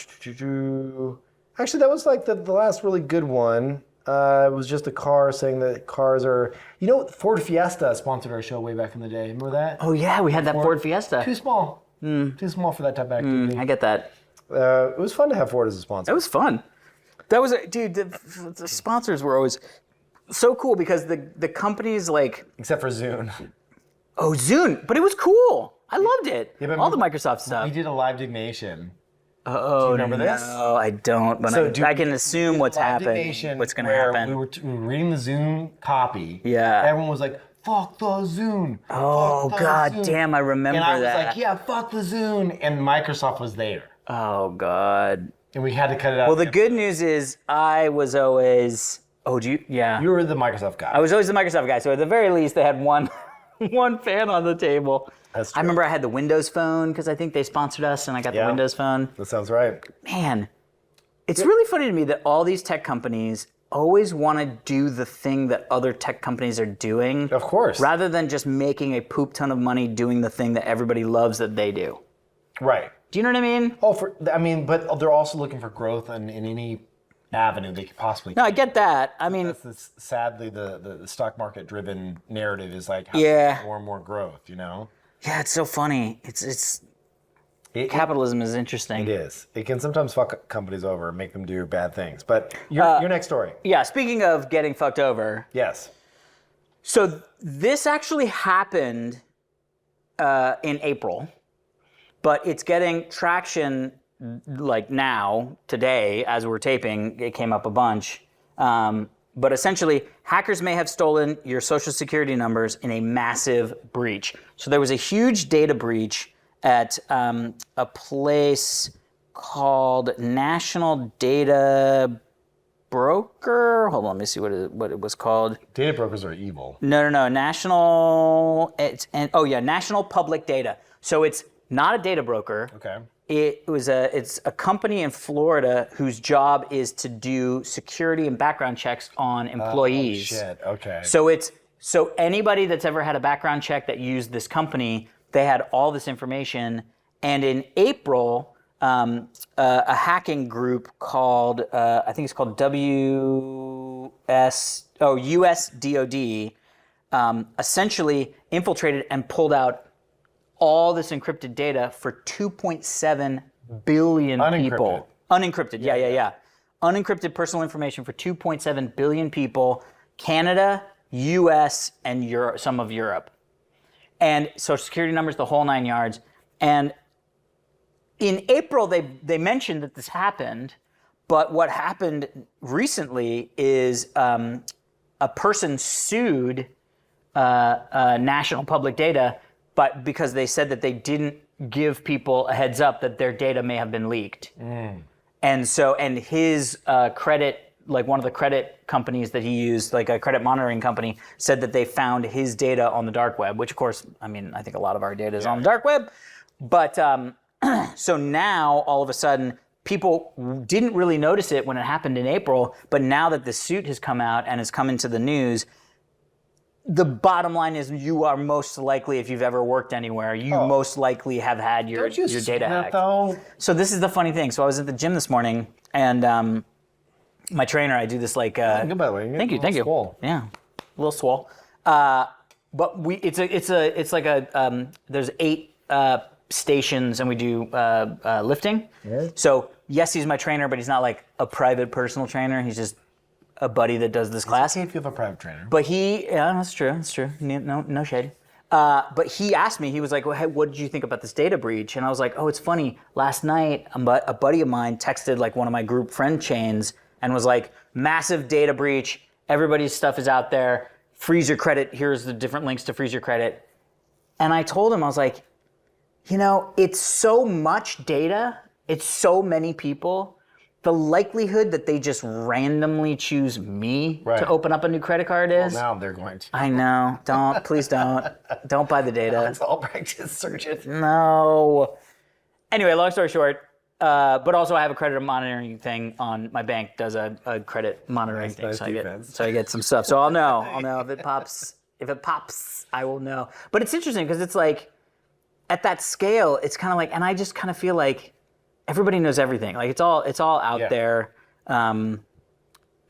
Actually, that was like the last really good one. It was just a car saying that cars are. You know, Ford Fiesta sponsored our show way back in the day. Remember that? Oh yeah, we had that Ford Fiesta. Too small. Too small for that type of activity. I get that. It was fun to have Ford as a sponsor. It was fun. That was dude. The sponsors were always so cool because the companies like Except for Zune. Zune, but it was cool. I loved it. Yeah, but all the Microsoft stuff. We did a live Diggnation. Oh, Do you remember this? No, I don't. But I can assume what's happened. What's going to happen? We were reading the Zune copy. Yeah. Everyone was like, fuck the Zune. Oh, fuck the God Zune." damn, I remember And I was that. like, yeah, fuck the Zune. And Microsoft was there. Oh, God. And we had to cut it out. Well, the good news is I was always. Oh, do you? Yeah. You were the Microsoft guy. I was always the Microsoft guy. So at the very least, they had one fan on the table. That's true. I remember I had the Windows Phone because I think they sponsored us, and I got the Yeah. Windows Phone. That sounds right. Man, it's really funny to me that all these tech companies always want to do the thing that other tech companies are doing. Of course. Rather than just making a poop ton of money doing the thing that everybody loves that they do. Right. Do you know what I mean? But they're also looking for growth in any avenue they could possibly. No, I get that. I mean, Sadly, the stock market driven narrative is like how Yeah. more and more growth. You know. yeah, it's so funny. It's Capitalism is interesting. It is. It can sometimes fuck companies over and make them do bad things. But your next story. Yeah, speaking of getting fucked over. Yes. So this actually happened in April, but it's getting traction like now, today, as we're taping. It came up a bunch. But essentially, hackers may have stolen your social security numbers in a massive breach. So there was a huge data breach at a place called National Data Broker. Hold on, let me see what it was called. Data brokers are evil. No. National Public Data. So it's not a data broker. Okay. It's a company in Florida whose job is to do security and background checks on employees. Oh, shit. Okay. So anybody that's ever had a background check that used this company, they had all this information. And in April, a hacking group called I think it's called US DoD essentially infiltrated and pulled out all this encrypted data for 2.7 billion people. Unencrypted, yeah. Unencrypted personal information for 2.7 billion people, Canada, US, and Europe, some of Europe. And social security numbers, the whole 9 yards. And in April, they mentioned that this happened, but what happened recently is a person sued National Public Data, but because they said that they didn't give people a heads up that their data may have been leaked. And his credit, like one of the credit companies that he used, like a credit monitoring company, said that they found his data on the dark web, which of course, I mean, I think a lot of our data is on the dark web. But so now all of a sudden, people didn't really notice it when it happened in April, but now that the suit has come out and has come into the news, the bottom line is you are most likely, if you've ever worked anywhere, most likely have had your data hacked. Though? So this is the funny thing. So I was at the gym this morning, and my trainer, I do this like. Good, by the way. Thank you. Swole. Yeah, a little swole. But it's like a there's 8 stations, and we do lifting. Yeah. So yes, he's my trainer, but he's not like a private personal trainer. He's just a buddy that does this class. It's okay if you have a private trainer. But that's true. No shade. But he asked me, he was like, well, hey, what did you think about this data breach? And I was like, oh, it's funny. Last night, a buddy of mine texted like one of my group friend chains and was like, massive data breach. Everybody's stuff is out there. Freeze your credit. Here's the different links to freeze your credit. And I told him, I was like, it's so much data. It's so many people. The likelihood that they just randomly choose me to open up a new credit card is. Well, now they're going to. I know. Please don't. Don't buy the data. It's all practice, search it. No. Anyway, long story short, but also I have a credit monitoring thing on my bank does a credit monitoring thing. Nice So I get some stuff. So I'll know if it pops. If it pops, I will know. But it's interesting because it's like at that scale, it's kind of like, and I just kind of feel like everybody knows everything. Like it's all out there. I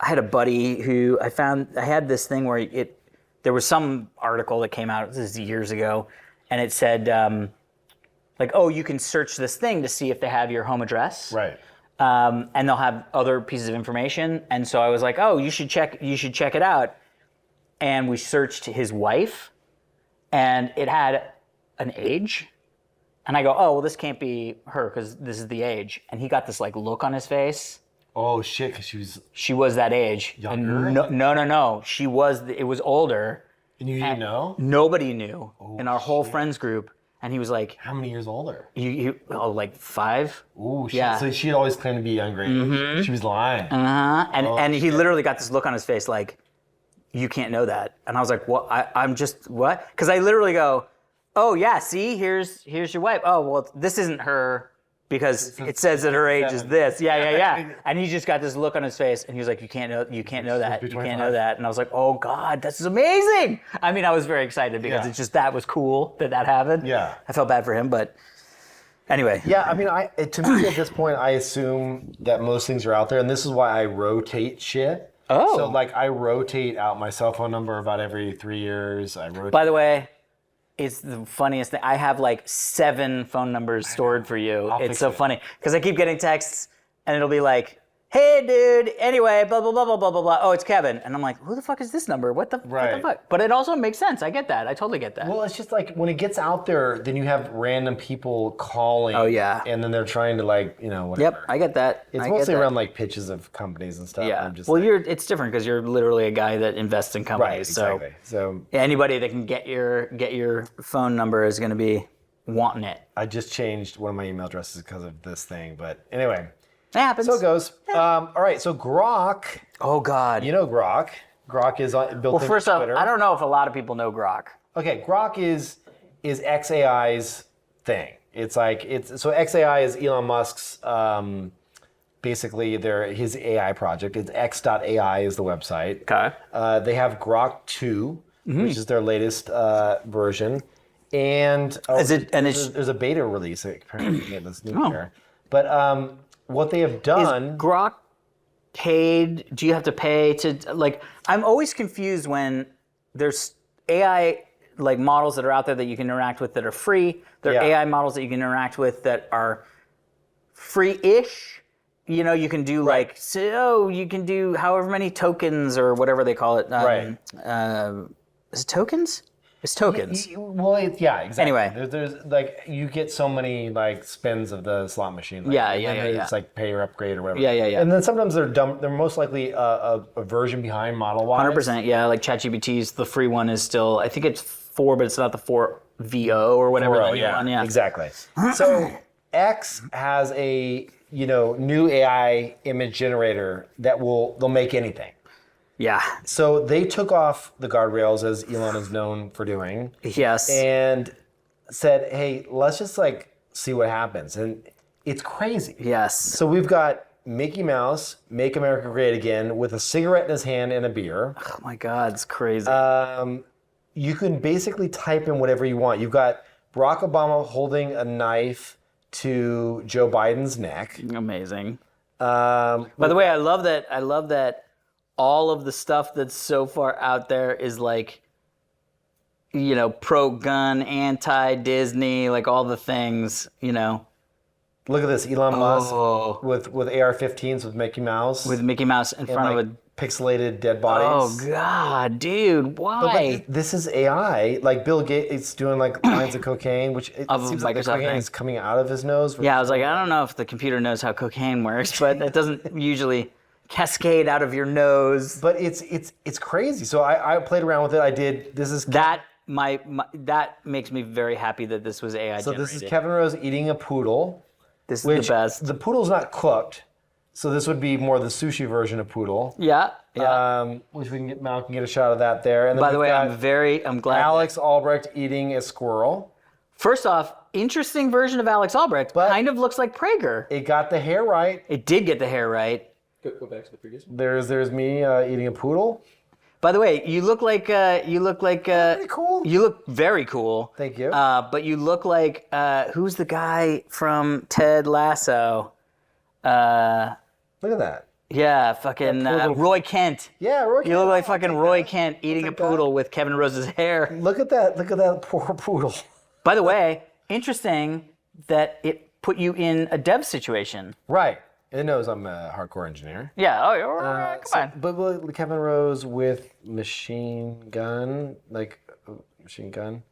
had a buddy who I had this thing where there was some article that came out, this is years ago, and it said like, oh, you can search this thing to see if they have your home address. Right. And they'll have other pieces of information. And so I was like, oh, you should check it out. And we searched his wife, and it had an age. And I go, oh, well, this can't be her because this is the age. And he got this like look on his face. Oh shit, because she was that age. Younger? And no. It was older. And you didn't know? Nobody knew in our whole friends group. And he was like, how many years older? Like 5. Oh shit. Yeah. So she had always claimed to be younger. Mm-hmm. She was lying. And he literally got this look on his face like, you can't know that. And I was like, what? I'm just, what? Because I literally go, oh yeah, see, here's your wife. Oh, well, this isn't her because it says that her age is this. Yeah. And he just got this look on his face, and he was like, you can't know that. You can't know that. And I was like, oh God, this is amazing. I mean, I was very excited because it's just, that was cool that happened. Yeah. I felt bad for him, but anyway. Yeah, I mean, to me at this point, I assume that most things are out there, and this is why I rotate shit. Oh. So like I rotate out my cell phone number about every 3 years. By the way, It's the funniest thing. I have like 7 phone numbers stored for you. I'll It's fix so it. funny because I keep getting texts and it'll be like, "Hey, dude. Anyway, blah blah blah blah blah blah blah. Oh, it's Kevin." And I'm like, "Who the fuck is this number? What the Right. fuck?" But it also makes sense. I get that. I totally get that. Well, it's just like when it gets out there, then you have random people calling. Oh, yeah. And then they're trying to like, whatever. Yep, I get that. It's I mostly get that. around like pitches of companies and stuff. Yeah. I'm just Well, like, it's different because you're literally a guy that invests in companies. right, exactly. So Anybody that can get your phone number is going to be wanting it. I just changed one of my email addresses because of this thing. But anyway, It happens. so it goes. All right, so Grok, Oh God. you know Grok. Grok is built Well, into first off, Twitter. I don't know if a lot of people know Grok. Okay, Grok is XAI's thing. It's like so XAI is Elon Musk's basically his AI project. It's x.ai is the website. Okay. They have Grok 2, which is their latest version. And there's a beta release apparently in this new year. But what they have done Grok paid? Do you have to pay to like? I'm always confused when there's AI like models that are out there that you can interact with that are free. There are Yeah. AI models that you can interact with that are free-ish. You can do like you can do however many tokens or whatever they call it. Right. Is it tokens? It's tokens. Well, exactly. Anyway. there's like you get so many like spins of the slot machine. Like, Yeah, and yeah, then yeah, It's like pay or upgrade or whatever. Yeah. And then sometimes they're dumb. They're most likely a version behind model-wise. 100%. Yeah, like ChatGPT's the free one is still. I think it's 4, but it's not the 4 VO or whatever. Oh, the new one, yeah. Exactly. So X has a new AI image generator that they'll make anything. Yeah. So they took off the guardrails, as Elon is known for doing, Yes. and said, "Hey, let's just like see what happens." And it's crazy. Yes. So we've got Mickey Mouse, Make America Great Again, with a cigarette in his hand and a beer. Oh my God, it's crazy. You can basically type in whatever you want. You've got Barack Obama holding a knife to Joe Biden's neck. Amazing. Um, By the way, I love that all of the stuff that's so far out there is like, pro-gun, anti-Disney, like all the things, Look at this, Elon Musk Oh. with AR-15s with Mickey Mouse. with Mickey Mouse in and front like of a. pixelated dead Oh bodies. God, dude, why? But like, this is AI. Like Bill Gates doing like lines of cocaine, which it Of seems like the Microsoft cocaine thing. is coming out of his nose. Yeah, I was like, I don't know if the computer knows how cocaine works, but it doesn't usually cascade out of your nose. But it's crazy. So I played around with it. I did. This is That that makes me very happy that this was AI so. generated. This is Kevin Rose eating a poodle, This is which the best. the poodle's not cooked. So this would be more the sushi version of poodle. Yeah. Yeah. Which we can get. Mal can get a shot of that there. And then By the we've way, got I'm glad. Alex Albrecht eating a squirrel. First off, interesting version of Alex Albrecht. But- kind of looks like Prager. It got the hair right. It did get the hair right. Go back to the previous one. There's me eating a poodle. By the way, you look like Pretty cool. You look very cool. Thank you. But you look like who's the guy from Ted Lasso? Look at that. Yeah, fucking That poor little- Roy Kent. Yeah, Roy You look Kent. like fucking Roy Kent eating a take that. poodle with Kevin Rose's hair. Look at that. Look at that poor poodle. By the way, interesting that it put you in a dev situation. Right. It knows I'm a hardcore engineer. Yeah. Oh, come on. But Kevin Rose with machine gun, like machine gun.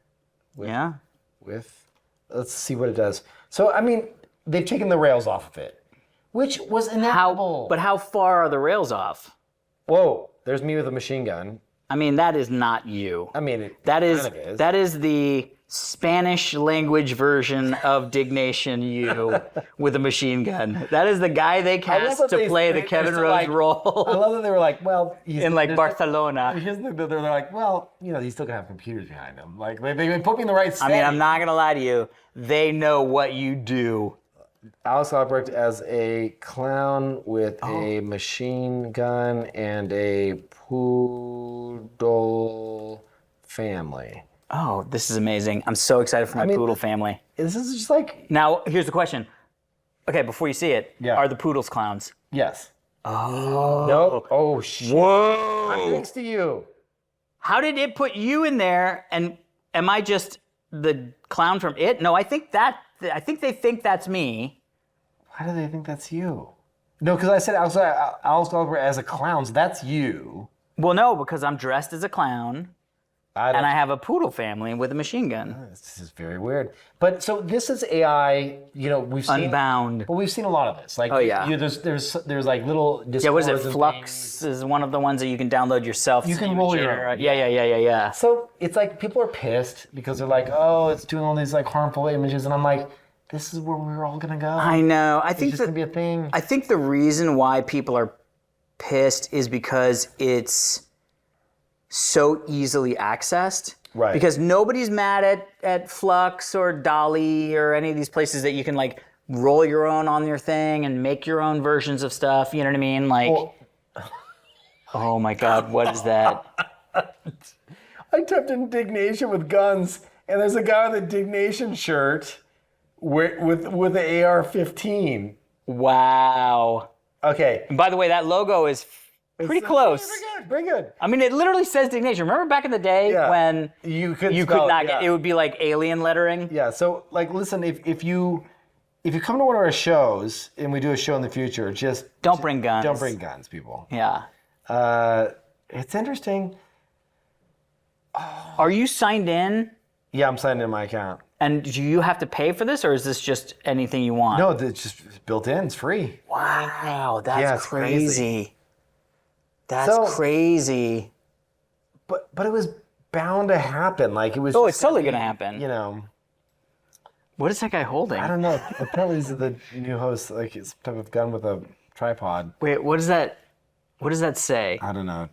Yeah. With, let's see what it does. So I mean, they've taken the rails off of it, which was inevitable. But how far are the rails off? Whoa, there's me with a machine gun. I mean, that is not you. I mean, it That is kind of is. that is the Spanish language version of Diggnation U with a machine gun. That is the guy they cast that to they- play the they're Kevin so Rose like- I role love that they were like, well, he's in like there's- Barcelona. Here's the they're like, well, he's still gonna have computers behind him. Like they put me in the right I setting. mean, I'm not gonna lie to you. They know what you do. Alex Albrecht as a clown with a machine gun and a poodle family. Oh, this is amazing. I'm so excited for my mean- poodle family. This is just like, Now, here's the question. Okay, before you see it, Yeah. are the poodles clowns? yes. Oh. No. Oh, shit. Whoa. Oh. I'm next to you. How did it put you in there? And am I just the clown from It? No, I think they think that's me. Why do they think that's you? No, because I said Alice Gulliver as a clown, so that's you. Well, no, because I'm dressed as a clown. And I have a poodle family with a machine gun. This is very weird. But so this is AI. We've seen Unbound. Well, we've seen a lot of this. Like, Oh, yeah. There's like little. Yeah, what is it? Discords and Flux is one of the ones that you can download yourself. You can roll your own. Yeah. So it's like people are pissed because they're like, oh, it's doing all these like harmful images, and I'm like, this is where we're all gonna go. I know. I It's think just gonna be a thing. I think the reason why people are pissed is because it's so easily accessed. Right. Because nobody's mad at Flux or Dolly or any of these places that you can like roll your own on your thing and make your own versions of stuff. You know what I mean? Like, oh my God, what is that? I typed in Diggnation with guns, and there's a guy with a Diggnation shirt with the AR-15. Wow. Okay. And by the way, that logo is pretty close. Very good. I mean, it literally says Diggnation. Remember back in the day when you could not get it would be like alien lettering? Yeah, so like listen, if you come to one of our shows and we do a show in the future, just Don't bring guns. Don't bring guns, people. Yeah. It's interesting. Are you signed in? Yeah, I'm signed in my account. And do you have to pay for this, or is this just anything you want? No, it's just built in. It's free. Wow, that's Yeah, it's crazy. That's So- crazy. But it was bound to happen. Like it was. Oh, just it's totally gonna gonna be, happen. What is that guy holding? I don't know. Apparently, these are the new hosts. Like it's some type of gun with a tripod. Wait, what is that? What does that say? I don't know.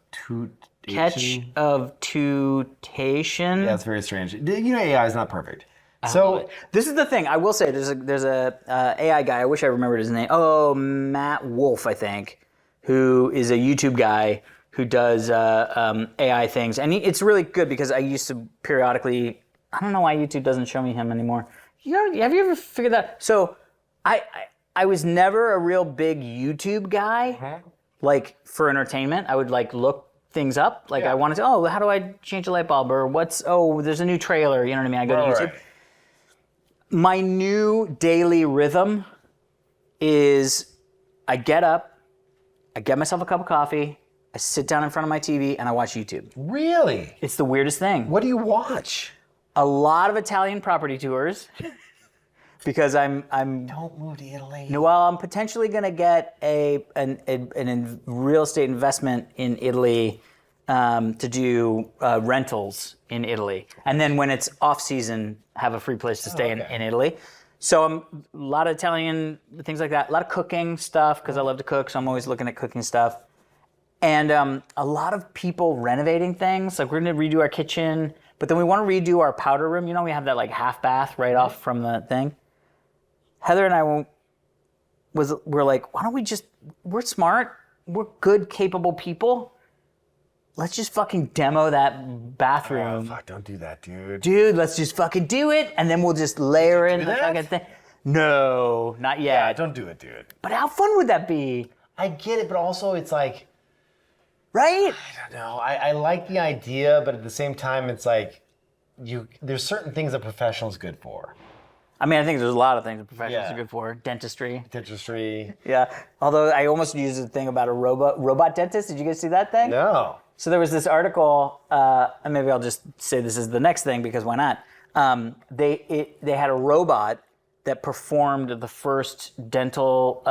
Catch of tutation. Yeah, it's very strange. AI is not perfect. So This is the thing. I will say there's a AI guy. I wish I remembered his name. Oh, Matt Wolf, I think, who is a YouTube guy who does AI things, and it's really good because I used to periodically. I don't know why YouTube doesn't show me him anymore. Have you ever figured that? So, I was never a real big YouTube guy, like for entertainment. I would like look things up, like I wanted to. Oh, how do I change a light bulb? Or there's a new trailer. You know what I mean? I go to YouTube. Right. My new daily rhythm is I get up, I get myself a cup of coffee, I sit down in front of my TV, and I watch YouTube. Really, It's the weirdest thing. what do you watch? A lot of Italian property tours because I'm Don't move to Italy. well, I'm potentially going to get a real estate investment in Italy to do rentals in Italy, and then when it's off season, have a free place to stay in Italy. So I'm a lot of Italian things like that. A lot of cooking stuff because I love to cook, so I'm always looking at cooking stuff. And a lot of people renovating things. Like we're going to redo our kitchen, but then we want to redo our powder room. We have that like half bath right off from the thing. Heather and I we're like, why don't we we're smart, we're good, capable people. Let's just fucking demo that bathroom. Fuck! Don't do that, dude. Dude, let's just fucking do it, and then we'll just layer in the that? fucking thing. No, not yet. Yeah, don't do it, dude. But how fun would that be? I get it, but also it's like, Right? I don't know. I like the idea, but at the same time, it's like, there's certain things a professional's good for. I mean, I think there's a lot of things that professionals Yeah. are good for. Dentistry. Dentistry. Yeah. Although I almost used a thing about a robot dentist. Did you guys see that thing? No. So there was this article, and maybe I'll just say this is the next thing because why not? They had a robot that performed the first dental,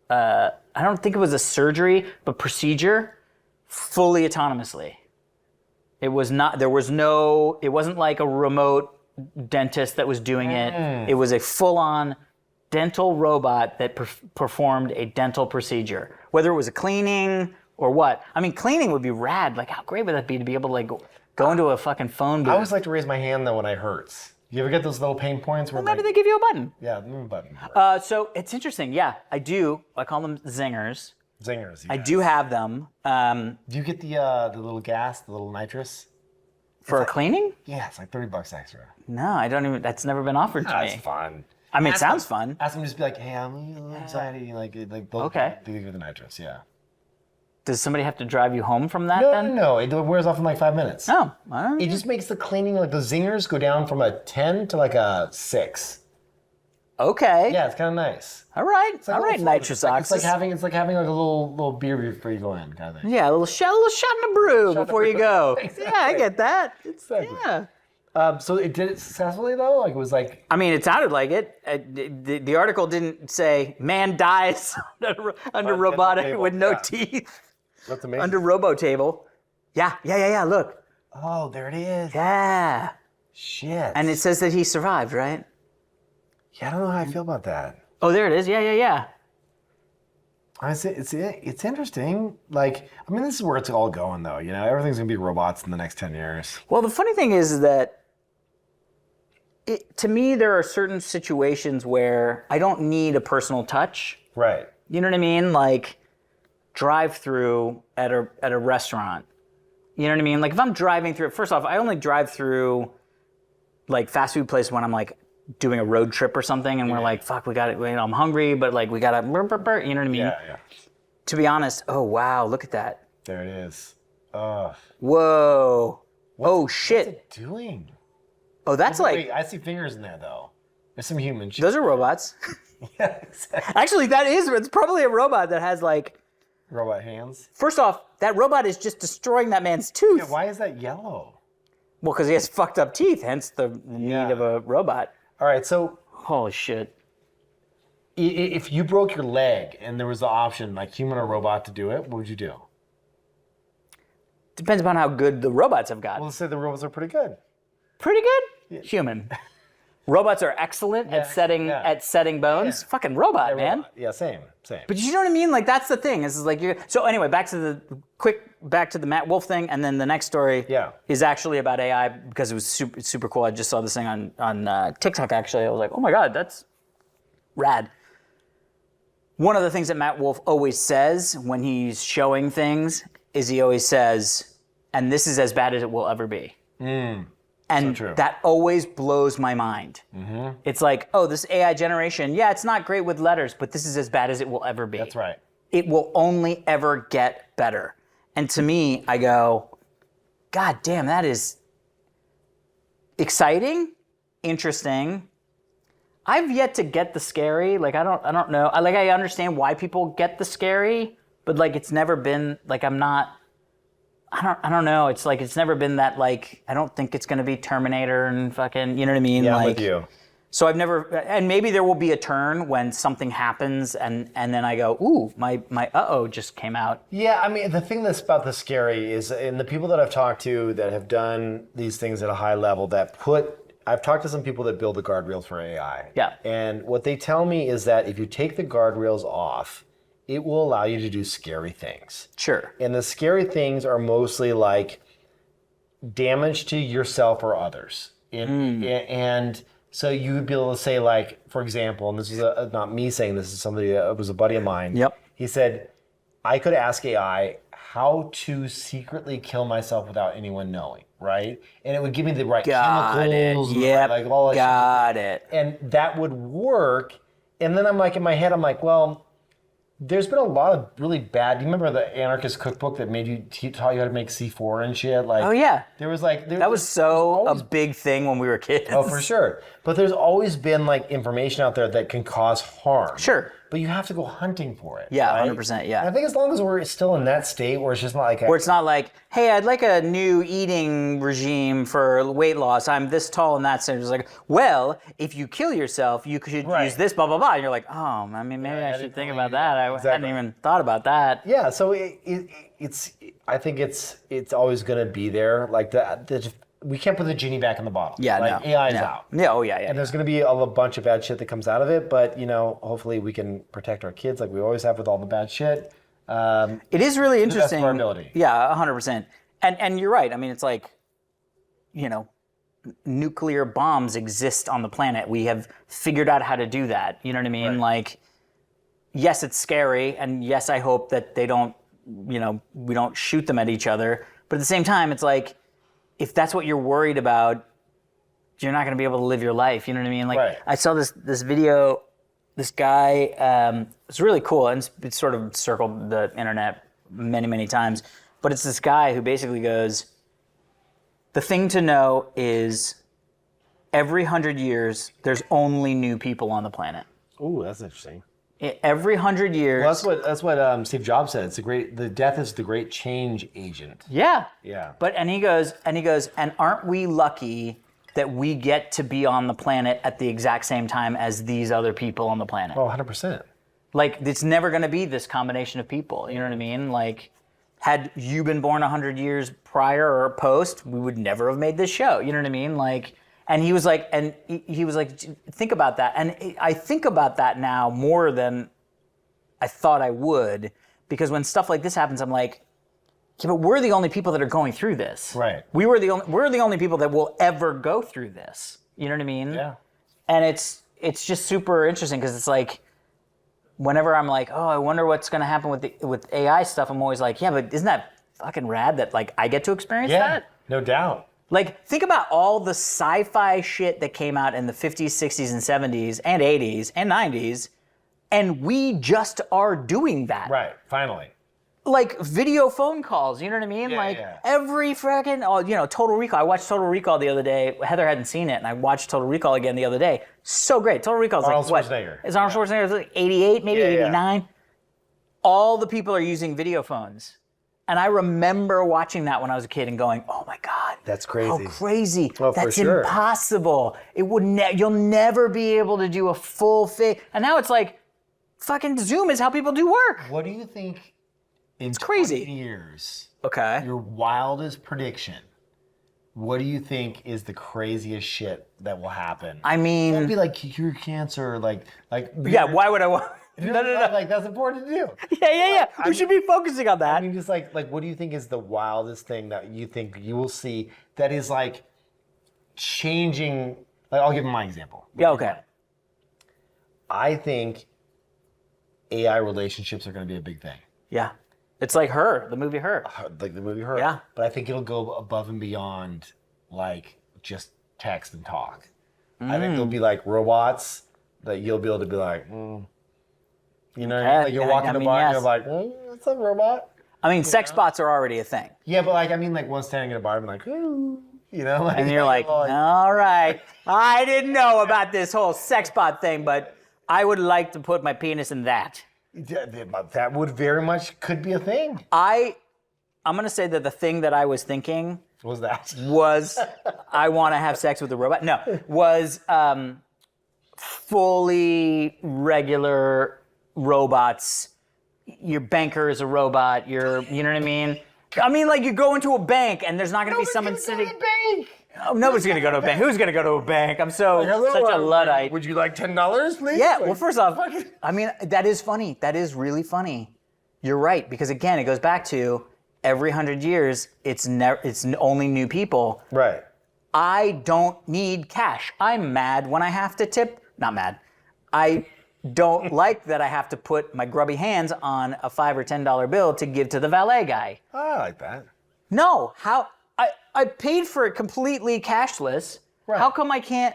I don't think it was a surgery, but procedure fully autonomously. It wasn't like a remote dentist that was doing it. It was a full-on dental robot that performed a dental procedure, whether it was a cleaning or what. I mean, cleaning would be rad. Like, how great would that be to be able to like go into a fucking phone booth? I always like to raise my hand though when it hurts. You ever get those little pain points where Maybe they give you a button. yeah, button. So it's interesting. Yeah, I do. I call them zingers. Zingers. I do have them. Do you get the little gas, the little nitrous? For cleaning? Yeah, it's like $30 extra. No, I don't even. That's never been offered to That's me. fun. I mean, it sounds fun. Ask them to just be like, hey, I'm a little anxiety, like Okay. They give you the nitrous, yeah. Does somebody have to drive you home from that No, then? no, it wears off in like 5 minutes. Oh, I don't It know. just makes the cleaning, like the zingers go down from a 10 to like a 6. Okay. Yeah, it's kind of nice. All right. It's like All a right, little float. nitrous It's like oxide. having like a little beer before you go in, kind of thing. Yeah, a little shot in the brew Shot in the before you brew. go. Exactly. Yeah, I get that. Exactly. Yeah. So it did it successfully though. Like it was like I mean, it sounded like it. The article didn't say man dies under robotic table, with no yeah. teeth that's amazing. under robo table. Yeah. Look. Oh, there it is. Yeah. Shit. And it says that he survived, right? Yeah, I don't know how I feel about that. Oh, there it is. Yeah. It's interesting. Like, I mean, this is where it's all going, though. You know, everything's gonna be robots in the next 10 years. Well, the funny thing is that to me, there are certain situations where I don't need a personal touch. Right. You know what I mean? Like drive-through at a restaurant. You know what I mean? Like if I'm driving through, first off, I only drive through like fast food places when I'm like doing a road trip or something, and we're like, fuck, we got it. I'm hungry, but like we gotta, you know what I mean? Yeah. To be honest, oh wow, look at that. There it is. What's Whoa. Oh shit. it doing? Oh, that's like, Wait, I see fingers in there though. There's some human shit. those are robots. Yeah, exactly. Actually, it's probably a robot that has like, Robot hands. first off, that robot is just destroying that man's tooth. Yeah, why is that yellow? Well, because he has fucked up teeth, hence the need of a robot. All right, so Holy shit. if you broke your leg and there was the option, like human or robot, to do it, what would you do? Depends upon how good the robots have got. Well, let's say the robots are pretty good. Pretty good? Human. Robots are excellent at setting bones. Yeah. Fucking robot, man. Robot. Yeah, same. But you know what I mean? Like that's the thing. Is like so anyway, back to the Matt Wolf thing, and then the next story is actually about AI because it was super cool. I just saw this thing on TikTok actually. I was like, oh my god, that's rad. One of the things that Matt Wolf always says when he's showing things is he always says, and this is as bad as it will ever be. And true. that always blows my mind. It's like, oh, this AI generation, yeah, it's not great with letters, but this is as bad as it will ever be. That's right. It will only ever get better. And to me, I go, God damn, that is exciting, interesting. I've yet to get the scary. Like I don't know. I understand why people get the scary, but like it's never been like I don't know. It's like it's never been that like I don't think it's gonna be Terminator and fucking you know what I mean? Yeah, like, I'm with you. So I've never and maybe there will be a turn when something happens and then I go, ooh, my uh-oh just came out. Yeah, I mean, the thing that's about the scary is, and the people that I've talked to that have done these things at a high level I've talked to some people that build the guardrails for AI. Yeah. And what they tell me is that if you take the guardrails off, it will allow you to do scary things. Sure. And the scary things are mostly like damage to yourself or others. And so you would be able to say, like, for example, and this is not me saying this, is somebody that was a buddy of mine. Yep. He said, I could ask AI how to secretly kill myself without anyone knowing, right? And it would give me the right chemicals. And Yep. like all that Got it. and that would work. And then I'm like, in my head, I'm like, well, there's been a lot of really bad. Do you remember the Anarchist Cookbook that taught you how to make C4 and shit? Like, Oh yeah. there was like That was so a big thing when we were kids. Oh, for sure. But there's always been like information out there that can cause harm. Sure. But you have to go hunting for it. Yeah, right? 100%, yeah. And I think as long as we're still in that state where it's just not like Where it's not like, hey, I'd like a new eating regime for weight loss. I'm this tall and that. So it's like, well, if you kill yourself, you could use this, blah, blah, blah. And you're like, oh, I mean, maybe I should think about that. I hadn't even thought about that. Yeah, so I think it's always going to be there. Like we can't put the genie back in the bottle. Yeah, like, no. AI is no. out. Yeah, oh yeah, yeah. And there's going to be a bunch of bad shit that comes out of it, but hopefully we can protect our kids like we always have with all the bad shit. It is really the best interesting. of our ability. Yeah, 100%. And you're right. I mean, it's like, nuclear bombs exist on the planet. We have figured out how to do that. You know what I mean? Right. Like, yes, it's scary, and yes, I hope that they don't, we don't shoot them at each other. But at the same time, it's like, if that's what you're worried about, you're not going to be able to live your life. You know what I mean? Like, Right. I saw this video. This guy, it's really cool, and it's sort of circled the internet many, many times. But it's this guy who basically goes, the thing to know is every 100 years, there's only new people on the planet. Ooh, that's interesting. Every 100 years. Well, that's what Steve Jobs said. It's the death is the great change agent. Yeah. Yeah. And he goes, and aren't we lucky that we get to be on the planet at the exact same time as these other people on the planet? Oh, 100%. Like, it's never going to be this combination of people. You know what I mean? Like, had you been born 100 years prior or post, we would never have made this show. You know what I mean? Like, and he was like, think about that. And I think about that now more than I thought I would, because when stuff like this happens, I'm like, yeah, but we're the only people that are going through this. Right. We're the only people that will ever go through this. You know what I mean? Yeah. And it's just super interesting because it's like, whenever I'm like, oh, I wonder what's going to happen with AI stuff, I'm always like, yeah, but isn't that fucking rad that like I get to experience that? No doubt. Like, think about all the sci-fi shit that came out in the 50s, 60s, and 70s, and 80s, and 90s, and we just are doing that. Right. Finally. Like, video phone calls, you know what I mean? Yeah. Every frickin', Total Recall. I watched Total Recall the other day. Heather hadn't seen it, and I watched Total Recall again the other day. So great. Total Recall is Arnold like, Schwarzenegger. Is Arnold Schwarzenegger like 88, maybe 89? Yeah. All the people are using video phones. And I remember watching that when I was a kid and going, oh my God. That's crazy. How crazy. Oh, for That's sure. impossible. It would you'll never be able to do a full face. And now it's like, fucking Zoom is how people do work. What do you think in crazy. 20 years, Okay. your wildest prediction, what do you think is the craziest shit that will happen? I mean, It'd be like cure cancer, like. yeah, why would I want? No. Like that's important to do. Yeah. We should be focusing on that. I mean, just like what do you think is the wildest thing that you think you will see that is like changing? Like, I'll give my example. Yeah, okay. I think AI relationships are going to be a big thing. Yeah. It's like Her, the movie Her. Like the movie Her. Yeah. But I think it'll go above and beyond like just text and talk. I think there'll be like robots that you'll be able to be like, you know, like you're walking the bar and you're like, what's up, robot? I mean, sex bots are already a thing. Yeah, but like, I mean, like one standing in a bar and like, ooh, you know? Like, And you're like, all right, I didn't know about this whole sex bot thing, but I would like to put my penis in that. That would very much could be a thing. I'm going to say that the thing that I was thinking What was that? was I want to have sex with a robot. No, was fully regular robots. Your banker is a robot. You know what I mean? I mean, like you go into a bank and there's not going to be someone sitting. Bank. Oh, nobody's going to go to a bank. Who's going to go to a bank? I'm such a Luddite. Would you like $10, please? Yeah, well, first off, I mean, that is funny. That is really funny. You're right, because again, it goes back to every 100 years, it's only new people. Right. I don't need cash. I'm mad when I have to tip. Not mad. I don't like that I have to put my grubby hands on a $5 or $10 bill to give to the valet guy. I like that. No, how? I paid for it completely cashless. Right. How come I can't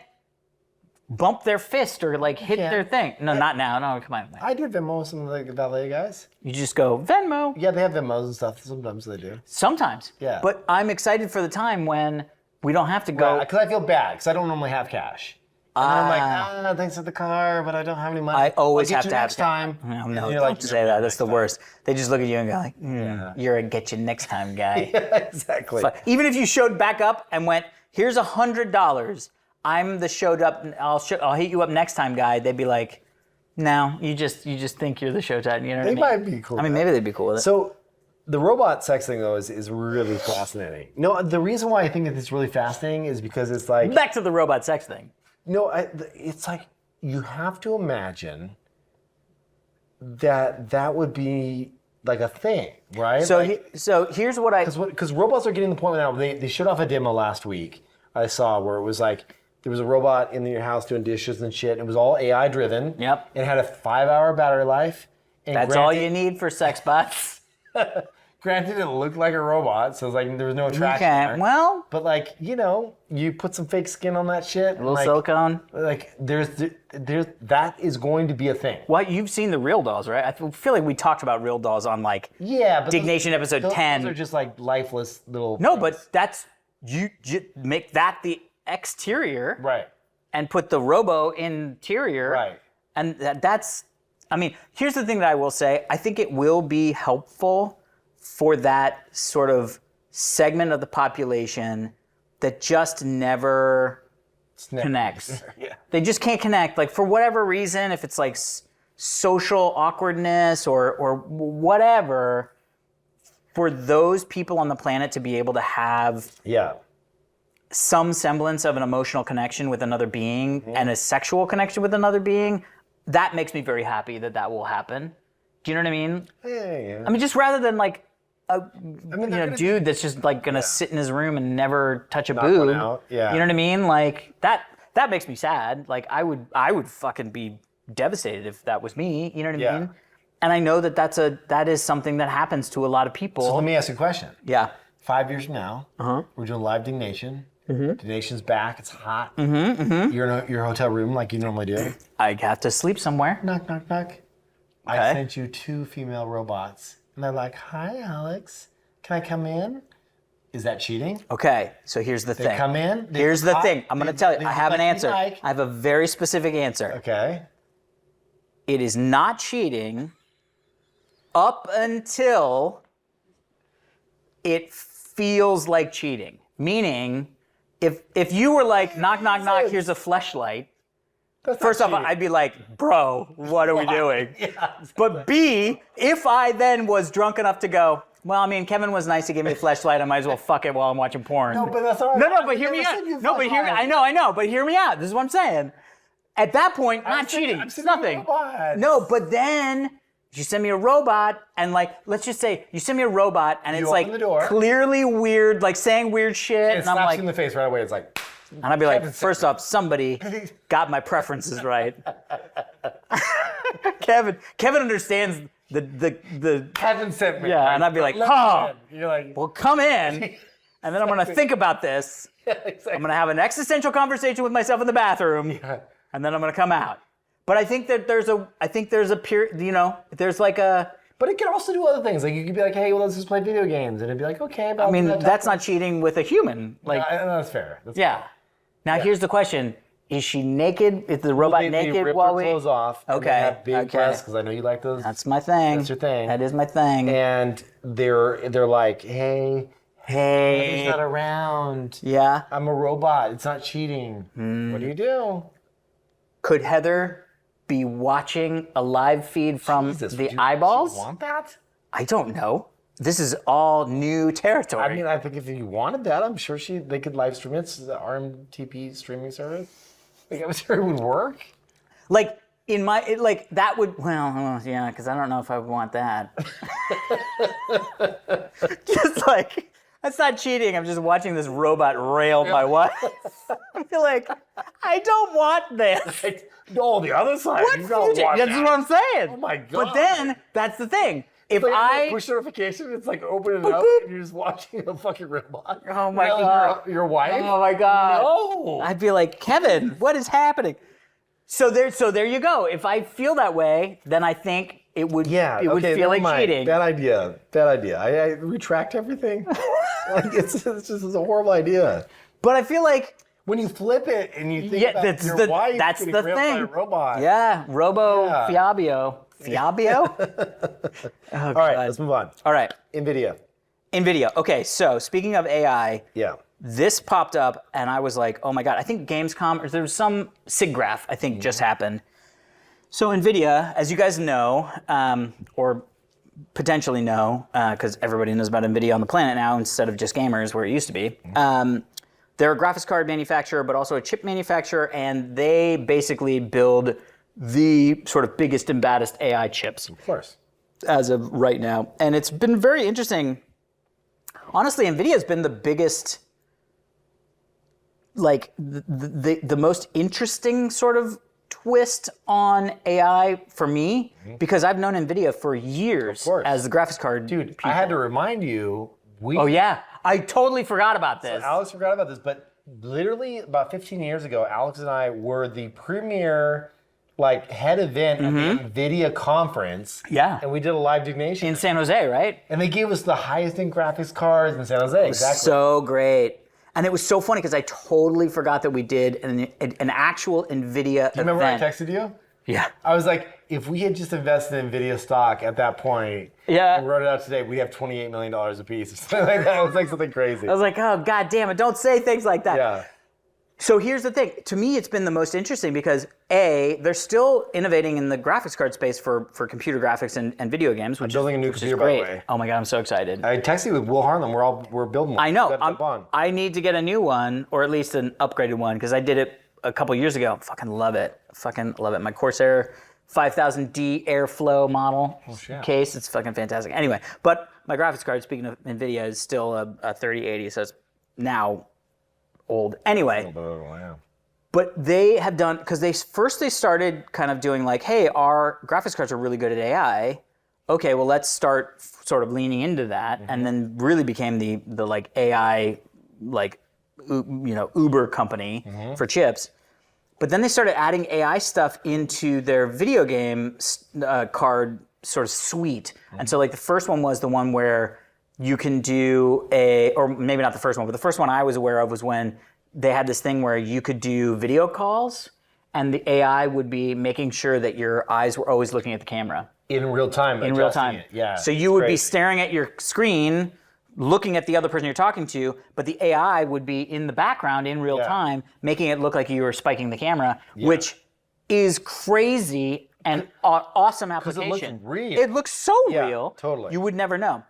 bump their fist or like hit their thing? No, not now. No, come on. I do Venmo some of the valet guys. You just go, Venmo. Yeah, they have Venmos and stuff. Sometimes they do. Sometimes. Yeah. But I'm excited for the time when we don't have to go. Because I feel bad, because I don't normally have cash. And then I'm like, thanks for the car, but I don't have any money. I always I'll have get to you have next time. No, And don't you're like, say that. That's the worst. They just look at you and go like, you're a get you next time guy. Yeah, exactly. But even if you showed back up and went, here's $100. I'm the showed up. I'll hit you up next time guy. They'd be like, no, you just think you're the show type. You know what I mean? They might be cool. I mean, maybe they'd be cool with it. So the robot sex thing, though, is really fascinating. No, the reason why I think that it's really fascinating is because it's like... Back to the robot sex thing. No, it's like you have to imagine that would be like a thing, right? So here's what I... Because robots are getting to the point now, they showed off a demo last week I saw where it was like, there was a robot in your house doing dishes and shit. And it was all AI driven. Yep. It had a 5-hour battery life. And That's all you need for sex bots. Granted, it looked like a robot, so it's like there was no attraction there. Well, But like, you put some fake skin on that shit. a little silicone. Like there's that is going to be a thing. What, you've seen the real dolls, right? I feel like we talked about real dolls on like Yeah, but Diggnation episode 10. Those are just like lifeless little. No, things. but that's you make that the exterior Right. and put the robo interior. Right. And that's, I mean, here's the thing that I will say. I think it will be helpful for that sort of segment of the population that just never connects. Yeah. They just can't connect. Like for whatever reason, if it's like social awkwardness or whatever, for those people on the planet to be able to have Yeah. some semblance of an emotional connection with another being and a sexual connection with another being, that makes me very happy that will happen. Do you know what I mean? Yeah. I mean, just rather than like a they're gonna dude that's just like gonna sit in his room and never touch a Knock one boob. out, yeah. You know what I mean? Like that makes me sad. Like I would fucking be devastated if that was me. You know what I Yeah. mean? And I know that is something that happens to a lot of people. So let me ask you a question. Yeah. 5 years from now, we're doing live Diggnation. Dignation's back. It's hot. You're in your hotel room like you normally do. I have to sleep somewhere. Knock, knock, knock. I Okay. sent you 2 female robots. And they're like, hi, Alex. Can I come in? Is that cheating? Okay, so here's the thing. Come in. Here's the thing. I'm going to tell you. I have an answer. Like. I have a very specific answer. Okay. It is not cheating up until it feels like cheating. Meaning, if you were like, knock, knock, knock, here's a fleshlight. First off, I'd be like, bro, what are we doing? Yeah. But B, if I then was drunk enough to go, well, I mean, Kevin was nice to give me a fleshlight. I might as well fuck it while I'm watching porn. No, but that's all right. No, but hear me out. No, but hear me. I know, but hear me out. This is what I'm saying. At that point, not cheating. It's nothing. No, but then you send me a robot, and like, let's just say you send me a robot, and it's open like the door. clearly weird, like saying weird shit, It and I'm slaps like, you in the face right away. It's like, and I'd be like, first off, somebody got my preferences right. Kevin understands the Kevin sent me. yeah, and I'd be like, Let me huh. in. You're like, Well, come in, and then I'm gonna think about this. exactly. I'm gonna have an existential conversation with myself in the bathroom, and then I'm gonna come out. But I think that there's a period, there's like a. But it can also do other things. Like you could be like, hey, well, let's just play video games, and it'd be like, okay. I mean, that's not cheating with a human. Like, that's fair. That's yeah. Now here's the question: is she naked? Is the robot They naked rip while their we? clothes off. And Okay, they have big okay. breasts because I know you like those. That's my thing. That's your thing. That is my thing. And they're like, hey, he's not around. Yeah. I'm a robot. It's not cheating. What do you do? Could Heather be watching a live feed from Jesus, the would you eyeballs? want that? I don't know. This is all new territory. I mean, I think if you wanted that, I'm sure they could live stream it. It's the RMTP streaming service. Like, I'm sure it would work. like that would yeah, because I don't know if I would want that. Just like that's not cheating. I'm just watching this robot rail my wife. I feel like I don't want this. No, the other side. What You don't future? want That's that. what I'm saying. Oh my But God. then that's the thing. If Like, I push notification, it's like open it up, and you're just watching a fucking robot. Oh my railing God. your wife. Oh my God. No. I'd be like, Kevin, what is happening? So there you go. If I feel that way, then I think it would feel never like mind. cheating. Bad idea. I retract everything. Like it's just a horrible idea. But I feel like When you flip it and you think about that's your wife that's getting the raped by thing. a robot. Yeah, Robo Yeah. Fiabio. Fiabio? Oh, All right, let's move on. All right. NVIDIA. NVIDIA. Okay, so speaking of AI, Yeah. this popped up and I was like, oh my God, I think Gamescom, or there was some SIGGRAPH, I think just happened. So NVIDIA, as you guys know, or potentially know, because everybody knows about NVIDIA on the planet now instead of just gamers where it used to be. They're a graphics card manufacturer, but also a chip manufacturer, and they basically build the sort of biggest and baddest AI chips Of course. as of right now. And it's been very interesting. Honestly, NVIDIA's been the biggest, like the most interesting sort of twist on AI for me because I've known NVIDIA for years as the graphics card. Dude, I had to remind you. Oh yeah, I totally forgot about this. So Alex forgot about this, but literally about 15 years ago, Alex and I were the premier head event at the NVIDIA conference. Yeah. And we did a live Diggnation. In San Jose, right? And they gave us the highest end graphics cards in San Jose. Exactly. So great. And it was so funny because I totally forgot that we did an actual NVIDIA event. Remember I texted you? Yeah. I was like, if we had just invested in NVIDIA stock at that point and wrote it out today, we'd have $28 million a piece or something like that. It was like something crazy. I was like, oh, God damn it, don't say things like that. Yeah. So here's the thing. To me, it's been the most interesting because they're still innovating in the graphics card space for computer graphics and video games, which building a new computer, is great. by the way. Oh my God, I'm so excited. I texted you with Will Harlan. We're building one. I know. On. I need to get a new one, or at least an upgraded one, because I did it a couple years ago. Fucking love it. Fucking love it. My Corsair 5000D Airflow model case. It's fucking fantastic. Anyway, but my graphics card, speaking of NVIDIA, is still a 3080, so it's now old. Anyway. Oh, wow. But they have done, because they started kind of doing like, hey, our graphics cards are really good at AI. Okay, well, let's start sort of leaning into that, and then really became the like AI, like, Uber company for chips. But then they started adding AI stuff into their video game card sort of suite. And so like the first one was the one where you can do or maybe not the first one, but the first one I was aware of was when they had this thing where you could do video calls and the AI would be making sure that your eyes were always looking at the camera. In real time. In real time. Yeah. So you would be staring at your screen, looking at the other person you're talking to, but the AI would be in the background in real time, making it look like you were spiking the camera, which is crazy and awesome application. Because it looks real. It looks so real. Totally. You would never know.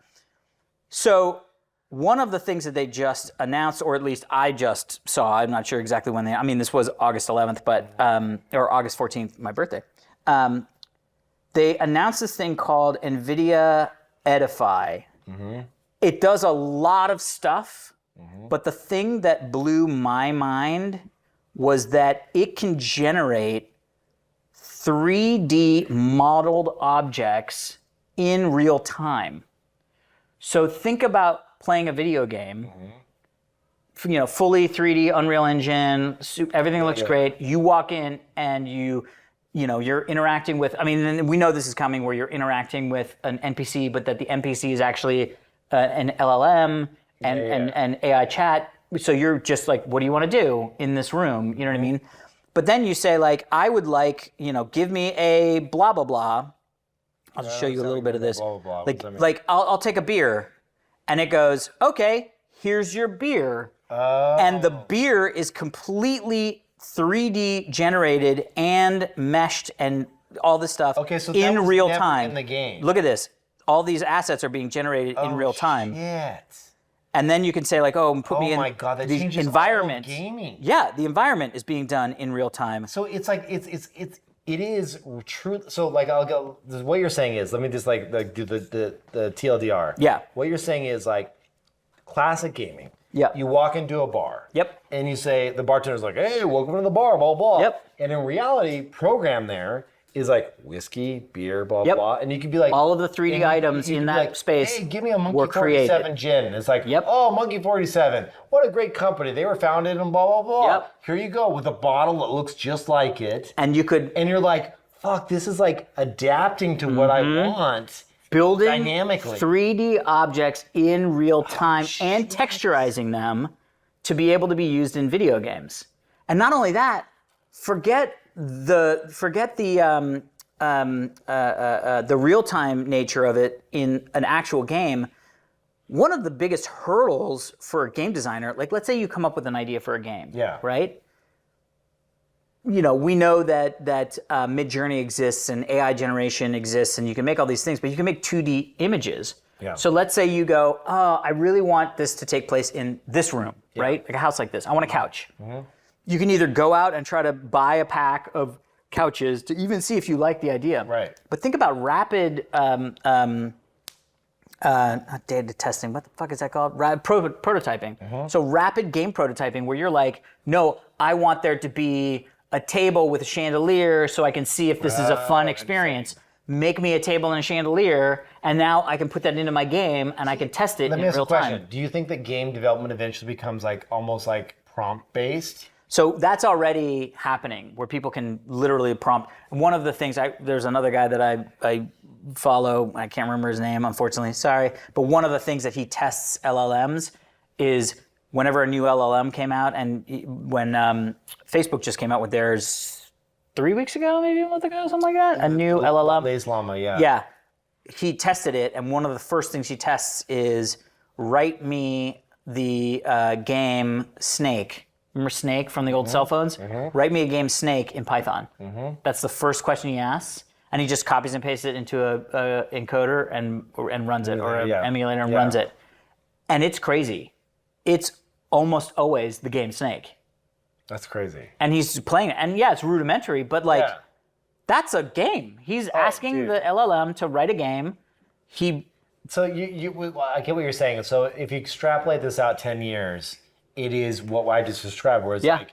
So one of the things that they just announced, or at least I just saw, I'm not sure exactly when this was August 11th, but or August 14th, my birthday. They announced this thing called NVIDIA Edify. It does a lot of stuff, but the thing that blew my mind was that it can generate 3D modeled objects in real time. So think about playing a video game, fully 3D Unreal Engine, everything looks great. You walk in and you're interacting with, and we know this is coming where you're interacting with an NPC, but that the NPC is actually an LLM and AI chat. So you're just like, what do you want to do in this room? You know what I mean? But then you say like, I would like, give me a blah, blah, blah. I'll just show you a little bit of this. Blah, blah, blah. Like I'll take a beer and it goes, okay, here's your beer. And the beer is completely 3D generated and meshed and all this stuff in real time. In the game. Look at this. All these assets are being generated in real time. Shit. And then you can say like, put me in my God, that the changes environment. All of gaming. Yeah, the environment is being done in real time. So it's like it is true. So like I'll go. What you're saying is, let me just do the TLDR. Yeah. What you're saying is like classic gaming. Yeah. You walk into a bar. Yep. And you say, the bartender's like, hey, welcome to the bar, blah, blah. Yep. And in reality, program there is like whiskey, beer, blah, blah. And you could be like, all of the 3D items in that space. Hey, give me a Monkey were 47 gin. It's like, oh, Monkey 47. What a great company. They were founded in blah, blah, blah. Yep. Here you go with a bottle that looks just like it. And you could. And you're like, fuck, this is like adapting to what I want. Building dynamically 3D objects in real time and texturizing them to be able to be used in video games. And not only that, forget the real-time nature of it in an actual game. One of the biggest hurdles for a game designer, like let's say you come up with an idea for a game, right? We know that Midjourney exists and AI generation exists and you can make all these things, but you can make 2D images. Yeah. So let's say you go, I really want this to take place in this room, right? Like a house like this. I want a couch. You can either go out and try to buy a pack of couches to even see if you like the idea. Right. But think about rapid, not data testing, what the fuck is that called? Prototyping. So rapid game prototyping where you're like, no, I want there to be a table with a chandelier so I can see if this is a fun experience. Make me a table and a chandelier, and now I can put that into my game and I can test it in real time. Do you think that game development eventually becomes like almost like prompt based? So that's already happening, where people can literally prompt. One of the things, there's another guy that I follow, I can't remember his name, unfortunately, sorry, but one of the things that he tests LLMs is whenever a new LLM came out, and when Facebook just came out with theirs 3 weeks ago, maybe a month ago, something like that, a new LLM. Lays Llama, yeah. Yeah, he tested it, and one of the first things he tests is write me the game Snake. Remember Snake from the old cell phones? Write me a game Snake in Python. That's the first question he asks, and he just copies and pastes it into a encoder and runs it, or an emulator and runs it. And it's crazy. It's almost always the game Snake. That's crazy. And he's playing it. And yeah, it's rudimentary, but like, that's a game. He's asking the LLM to write a game. So I get what you're saying. So if you extrapolate this out 10 years, it is what I just described, where it's like,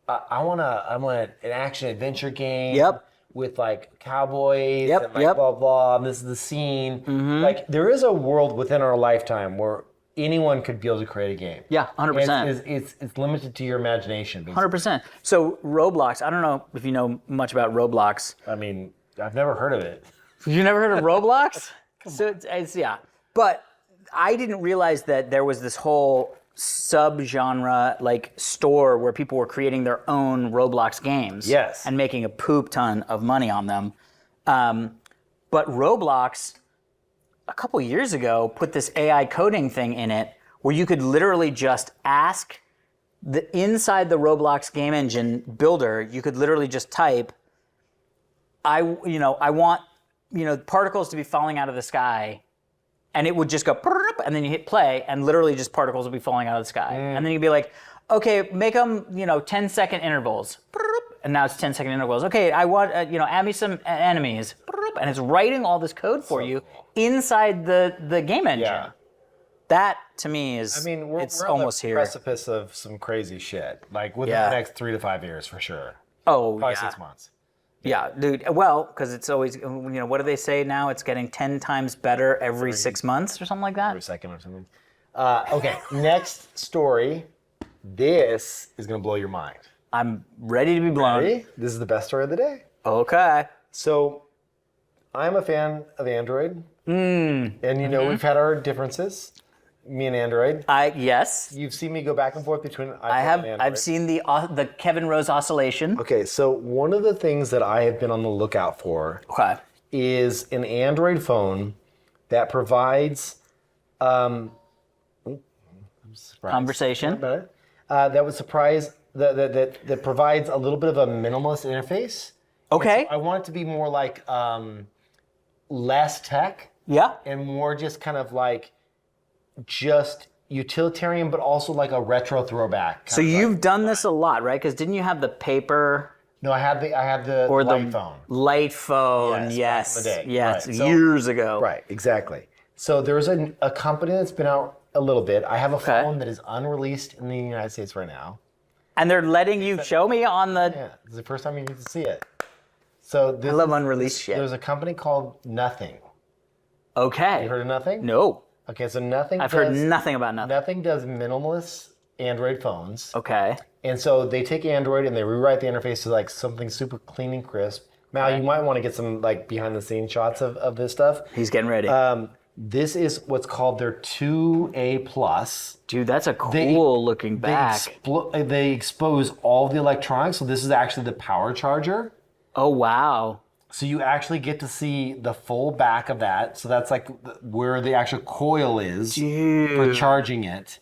I want an action adventure game with like cowboys and like blah, blah, and this is the scene. Like there is a world within our lifetime where anyone could be able to create a game. Yeah, 100%. It's limited to your imagination. 100%. So Roblox, I don't know if you know much about Roblox. I mean, I've never heard of it. You never heard of Roblox? So it's but I didn't realize that there was this whole sub-genre like store where people were creating their own Roblox games. Yes. And making a poop ton of money on them. But Roblox, a couple years ago, put this AI coding thing in it where you could literally just ask inside the Roblox game engine builder, you could literally just type, I want, particles to be falling out of the sky, and it would just go, and then you hit play, and literally just particles would be falling out of the sky. And then you'd be like, okay, make them, 10-second intervals. And now it's 10-second intervals. Okay, I want, add me some enemies. And it's writing all this code for you inside the game engine. Yeah. That, to me, is, we're almost on the here. precipice of some crazy shit. Like within the next 3 to 5 years, for sure. Oh, Probably 6 months. Yeah, dude. Well, because it's always, what do they say now? It's getting 10 times better every 6 months or something like that? Every second or something. Okay, next story. This is going to blow your mind. I'm ready to be blown. Ready? This is the best story of the day. Okay. So, I'm a fan of Android. And we've had our differences, me and Android. Yes. You've seen me go back and forth between iPhone I have. and Android. I've seen the Kevin Rose oscillation. Okay, so one of the things that I have been on the lookout for Okay. is an Android phone that provides Conversation. That would surprise that provides a little bit of a minimalist interface. Okay. I want it to be more like less tech Yeah. and more just kind of like just utilitarian, but also like a retro throwback. So you've done this a lot, right? Because didn't you have the paper No, I had the or light the phone. light phone? Yes, back in the day. Yes, Right, so- years ago. Right, exactly. So there's a company that's been out a little bit. I have a phone that is unreleased in the United States right now. And they're letting you show me on the. Yeah, this is the first time you get to see it. So this I love unreleased shit. There's a company called Nothing. Okay. You heard of Nothing? No. Okay, so Nothing. I've heard nothing about nothing. Nothing does minimalist Android phones. Okay. And so they take Android and they rewrite the interface to like something super clean and crisp. Now you might want to get some like behind the scenes shots of this stuff. He's getting ready. This is what's called their 2A plus. Dude, that's a cool looking back. They expose all of the electronics. So this is actually the power charger. Oh, wow. So you actually get to see the full back of that. So that's like where the actual coil is for charging it.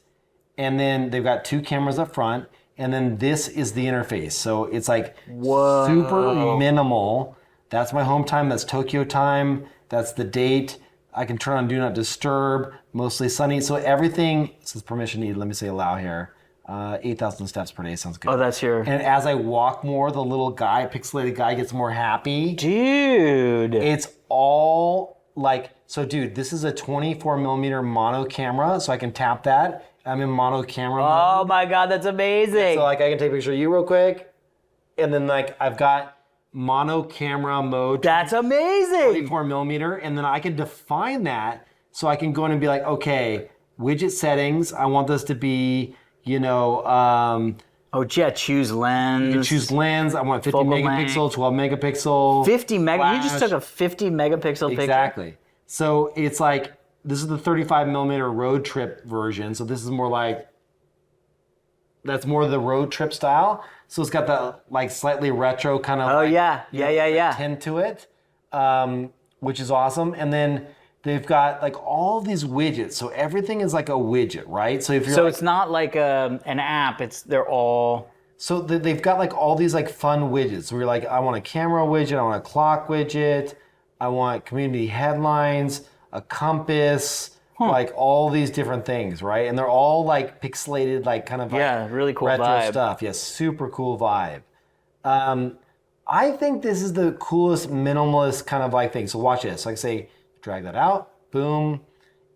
And then they've got 2 cameras up front. And then this is the interface. So it's like super minimal. That's my home time. That's Tokyo time. That's the date. I can turn on Do Not Disturb. Mostly sunny. So everything says permission needed. Let me say allow here. 8,000 steps per day sounds good. Oh, that's your. And as I walk more, the little guy, pixelated guy, gets more happy. Dude. It's all like, so dude, this is a 24 millimeter mono camera, so I can tap that. I'm in mono camera mode. Oh my God, that's amazing. So like I can take a picture of you real quick. and then like I've got mono camera mode. That's amazing. 24 millimeter, and then I can define that so I can go in and be like, okay, widget settings. I want this to be, choose lens. you choose lens. I want 50 Focal megapixel, length. 12 megapixel. 50 mega. You just flash. took a 50 megapixel picture. Exactly. So it's like, this is the 35 millimeter road trip version. So this is more like, that's more the road trip style. So it's got that like slightly retro kind of tint to it, which is awesome. And then they've got like all these widgets. So everything is like a widget, right? So if you're So it's not like an app. They're all. So they've got like all these like fun widgets. So you're like, I want a camera widget, I want a clock widget, I want community headlines, a compass, like all these different things, right? And they're all like pixelated, like kind of like really cool retro vibe. stuff. Yeah, super cool vibe. I think this is the coolest minimalist kind of like thing. So watch this. Like say, drag that out, boom.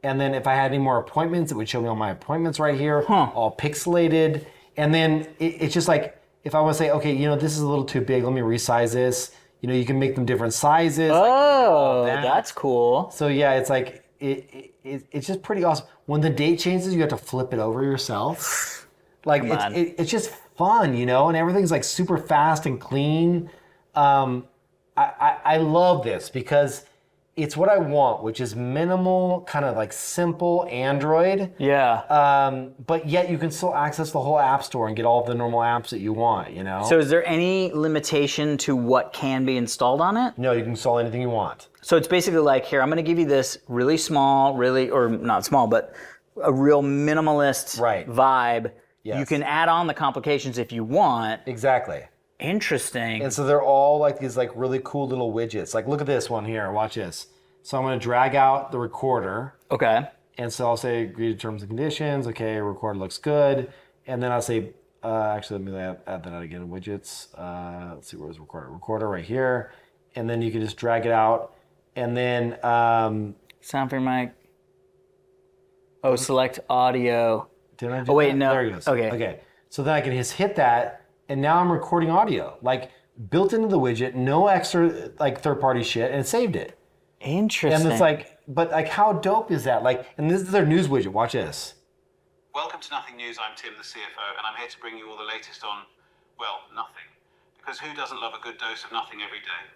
And then if I had any more appointments, it would show me all my appointments right here, all pixelated. And then it's just like, if I want to say, okay, this is a little too big, let me resize this. You can make them different sizes. Oh, that's cool. So yeah, it's like, it's just pretty awesome. When the date changes, you have to flip it over yourself. Like it's just fun, and everything's like super fast and clean. I love this because it's what I want, which is minimal, kind of like simple Android. Yeah. But yet you can still access the whole app store and get all of the normal apps that you want, So is there any limitation to what can be installed on it? No, you can install anything you want. So it's basically like, here, I'm going to give you this really small, or not small, but a real minimalist vibe. Yes. You can add on the complications if you want. Exactly. Interesting. And so they're all like these like really cool little widgets. Like look at this one here, watch this. So I'm gonna drag out the recorder. Okay. And so I'll say agree to terms and conditions. Okay, recorder looks good. And then I'll say, actually let me add that out again, widgets. Let's see, where's recorder? Recorder right here. And then you can just drag it out. And then sound for your mic. Oh, select audio. Did I do wait, that? no. There it goes. Okay. Okay. So then I can just hit that, and now I'm recording audio, like built into the widget, no extra like third-party shit, and it saved it. Interesting. And it's like, but like, how dope is that? Like, and this is their news widget. Watch this. Welcome to Nothing News. I'm Tim, the CFO, and I'm here to bring you all the latest on, well, nothing. Because who doesn't love a good dose of nothing every day?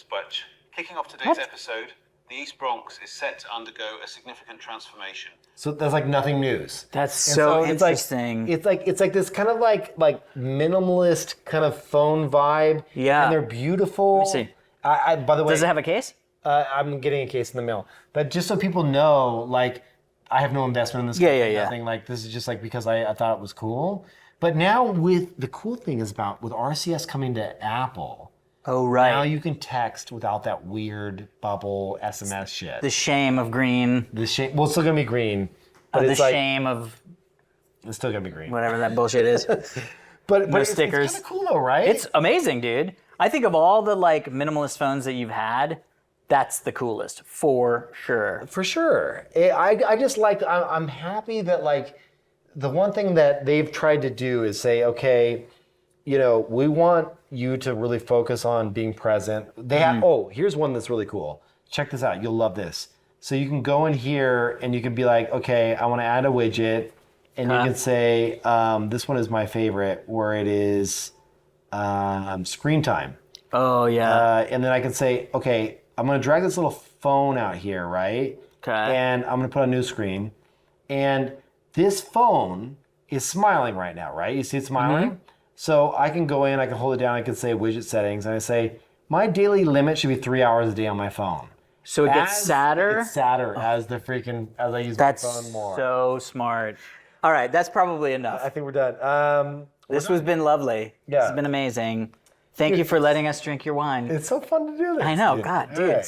But kicking off today's episode, the East Bronx is set to undergo a significant transformation. So that's like nothing news. That's so it's interesting. It's like this kind of like minimalist kind of phone vibe. Yeah. And they're beautiful. Let me see. By the way, Does it have a case? I'm getting a case in the mail. But just so people know, like, I have no investment in this. Yeah. Nothing. Like, this is just like because I thought it was cool. But now with the cool thing is with RCS coming to Apple. Oh, right. Now you can text without that weird bubble SMS shit. The shame of green. Well, it's still gonna be green. But The it's like, shame of it's still gonna be green. whatever that bullshit is. But No it's stickers. kind of cool though, right? It's amazing, dude. I think of all the like minimalist phones that you've had, that's the coolest for sure. For sure. I just like, I'm happy that like, the one thing that they've tried to do is say, okay, we want you to really focus on being present. They have, here's one that's really cool. Check this out, you'll love this. So you can go in here and you can be like, okay, I wanna add a widget, and you can say, this one is my favorite, where it is screen time. Oh, yeah. And then I can say, okay, I'm gonna drag this little phone out here, right? Okay. And I'm gonna put a new screen. And this phone is smiling right now, right? You see it smiling? Mm-hmm. So I can go in, I can hold it down, I can say widget settings, and I say, my daily limit should be 3 hours a day on my phone. So it gets sadder? It's sadder as I use That's my phone more. so smart. All right, that's probably enough. I think we're done. This has been lovely. Yeah. This has been amazing. Thank you for letting us drink your wine. It's so fun to do this. I know, God, dude. Right.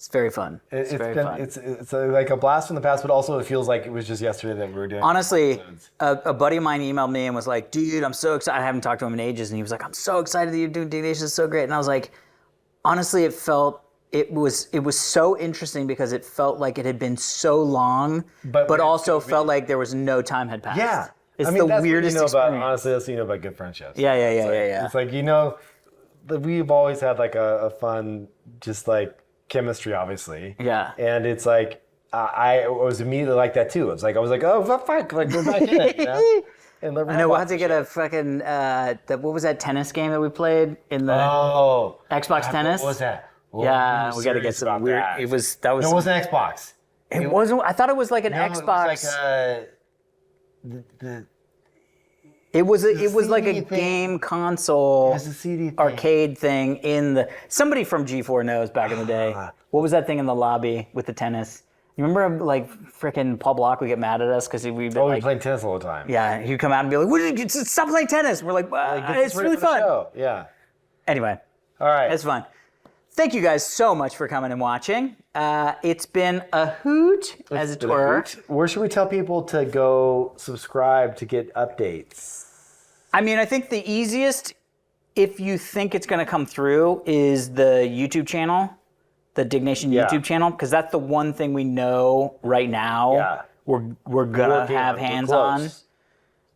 It's very fun. It's very fun. It's like a blast from the past, but also it feels like it was just yesterday that we were doing. Honestly, a buddy of mine emailed me and was like, dude, I'm so excited. I haven't talked to him in ages. And he was like, I'm so excited that you're doing Diggnation. It's so great. And I was like, honestly, it was so interesting because it felt like it had been so long, but also felt like there was no time had passed. Yeah. It's I mean, the that's weirdest what you know about, experience. honestly, that's what you know about good friendships. Yeah. It's like, we've always had like a fun, just like chemistry, obviously. Yeah. And it's like, I was immediately like that too. I was like, oh, fuck, like we're back in it, And I know we'll have to get a fucking, what was that tennis game that we played in the Xbox tennis? What was that? Well, Yeah, were we got to get serious some about weird, that. it was. No, it wasn't Xbox. It wasn't, I thought it was like an No, Xbox. It was like It was like a CD thing. game console It was a CD thing. arcade thing in the. Somebody from G4 knows back in the day. What was that thing in the lobby with the tennis? You remember like freaking Paul Block would get mad at us because we'd be we like, played tennis all the time. yeah, he'd come out and be like, "What did you stop playing tennis?" We're like, it's really fun. Yeah. Anyway, All right. it's fun. Thank you guys so much for coming and watching. It's been a hoot, as it were. Where should we tell people to go subscribe to get updates? I mean, I think the easiest, if you think it's going to come through, is the YouTube channel, the Diggnation YouTube channel, because that's the one thing we know right now. Yeah. We're gonna have hands on.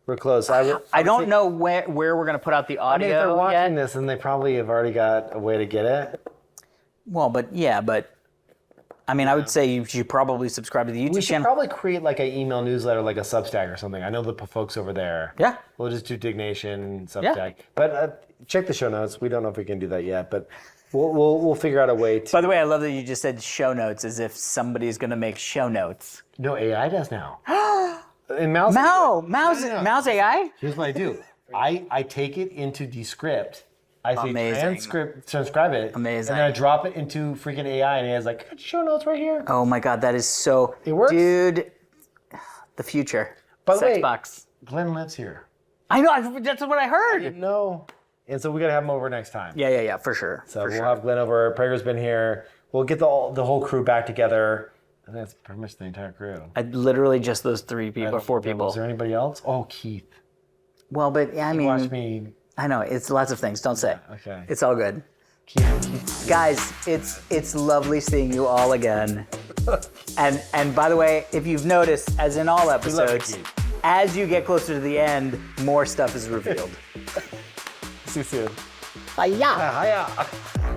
We're close. I don't know where we're gonna put out the I mean, audio if they're watching yet. this, and they probably have already got a way to get it. Well, but I mean, I would say you should probably subscribe to the YouTube We should channel. probably create like an email newsletter, like a Substack or something. I know the folks over there. Yeah. We'll just do Diggnation Substack. But check the show notes. We don't know if we can do that yet, but we'll figure out a way to. By the way, I love that you just said show notes as if somebody's gonna make show notes. No, AI does now. And Mouse Mouse AI? Here's what I do. I take it into Descript. I say Amazing. transcribe it. Amazing. And then I drop it into freaking AI, and it's like, show notes right here. Oh my God, that is so. It works. Dude. The future. By the way, Sexbox. Glenn lives here. I know. That's what I heard. No. And so we got to have him over next time. Yeah, for sure. So we'll have Glenn over. Prager's been here. We'll get the whole crew back together. And that's pretty much the entire crew. Literally just those 3 people, or 4 people. Was there anybody else? Oh, Keith. Well, but I mean, Watch me. I know it's lots of things. Don't say. Okay. It's all good, Keith. guys. It's lovely seeing you all again. And by the way, if you've noticed, as in all love you, episodes, Keith. as you get closer to the end, more stuff is revealed. See you soon. Hiya. Hiya.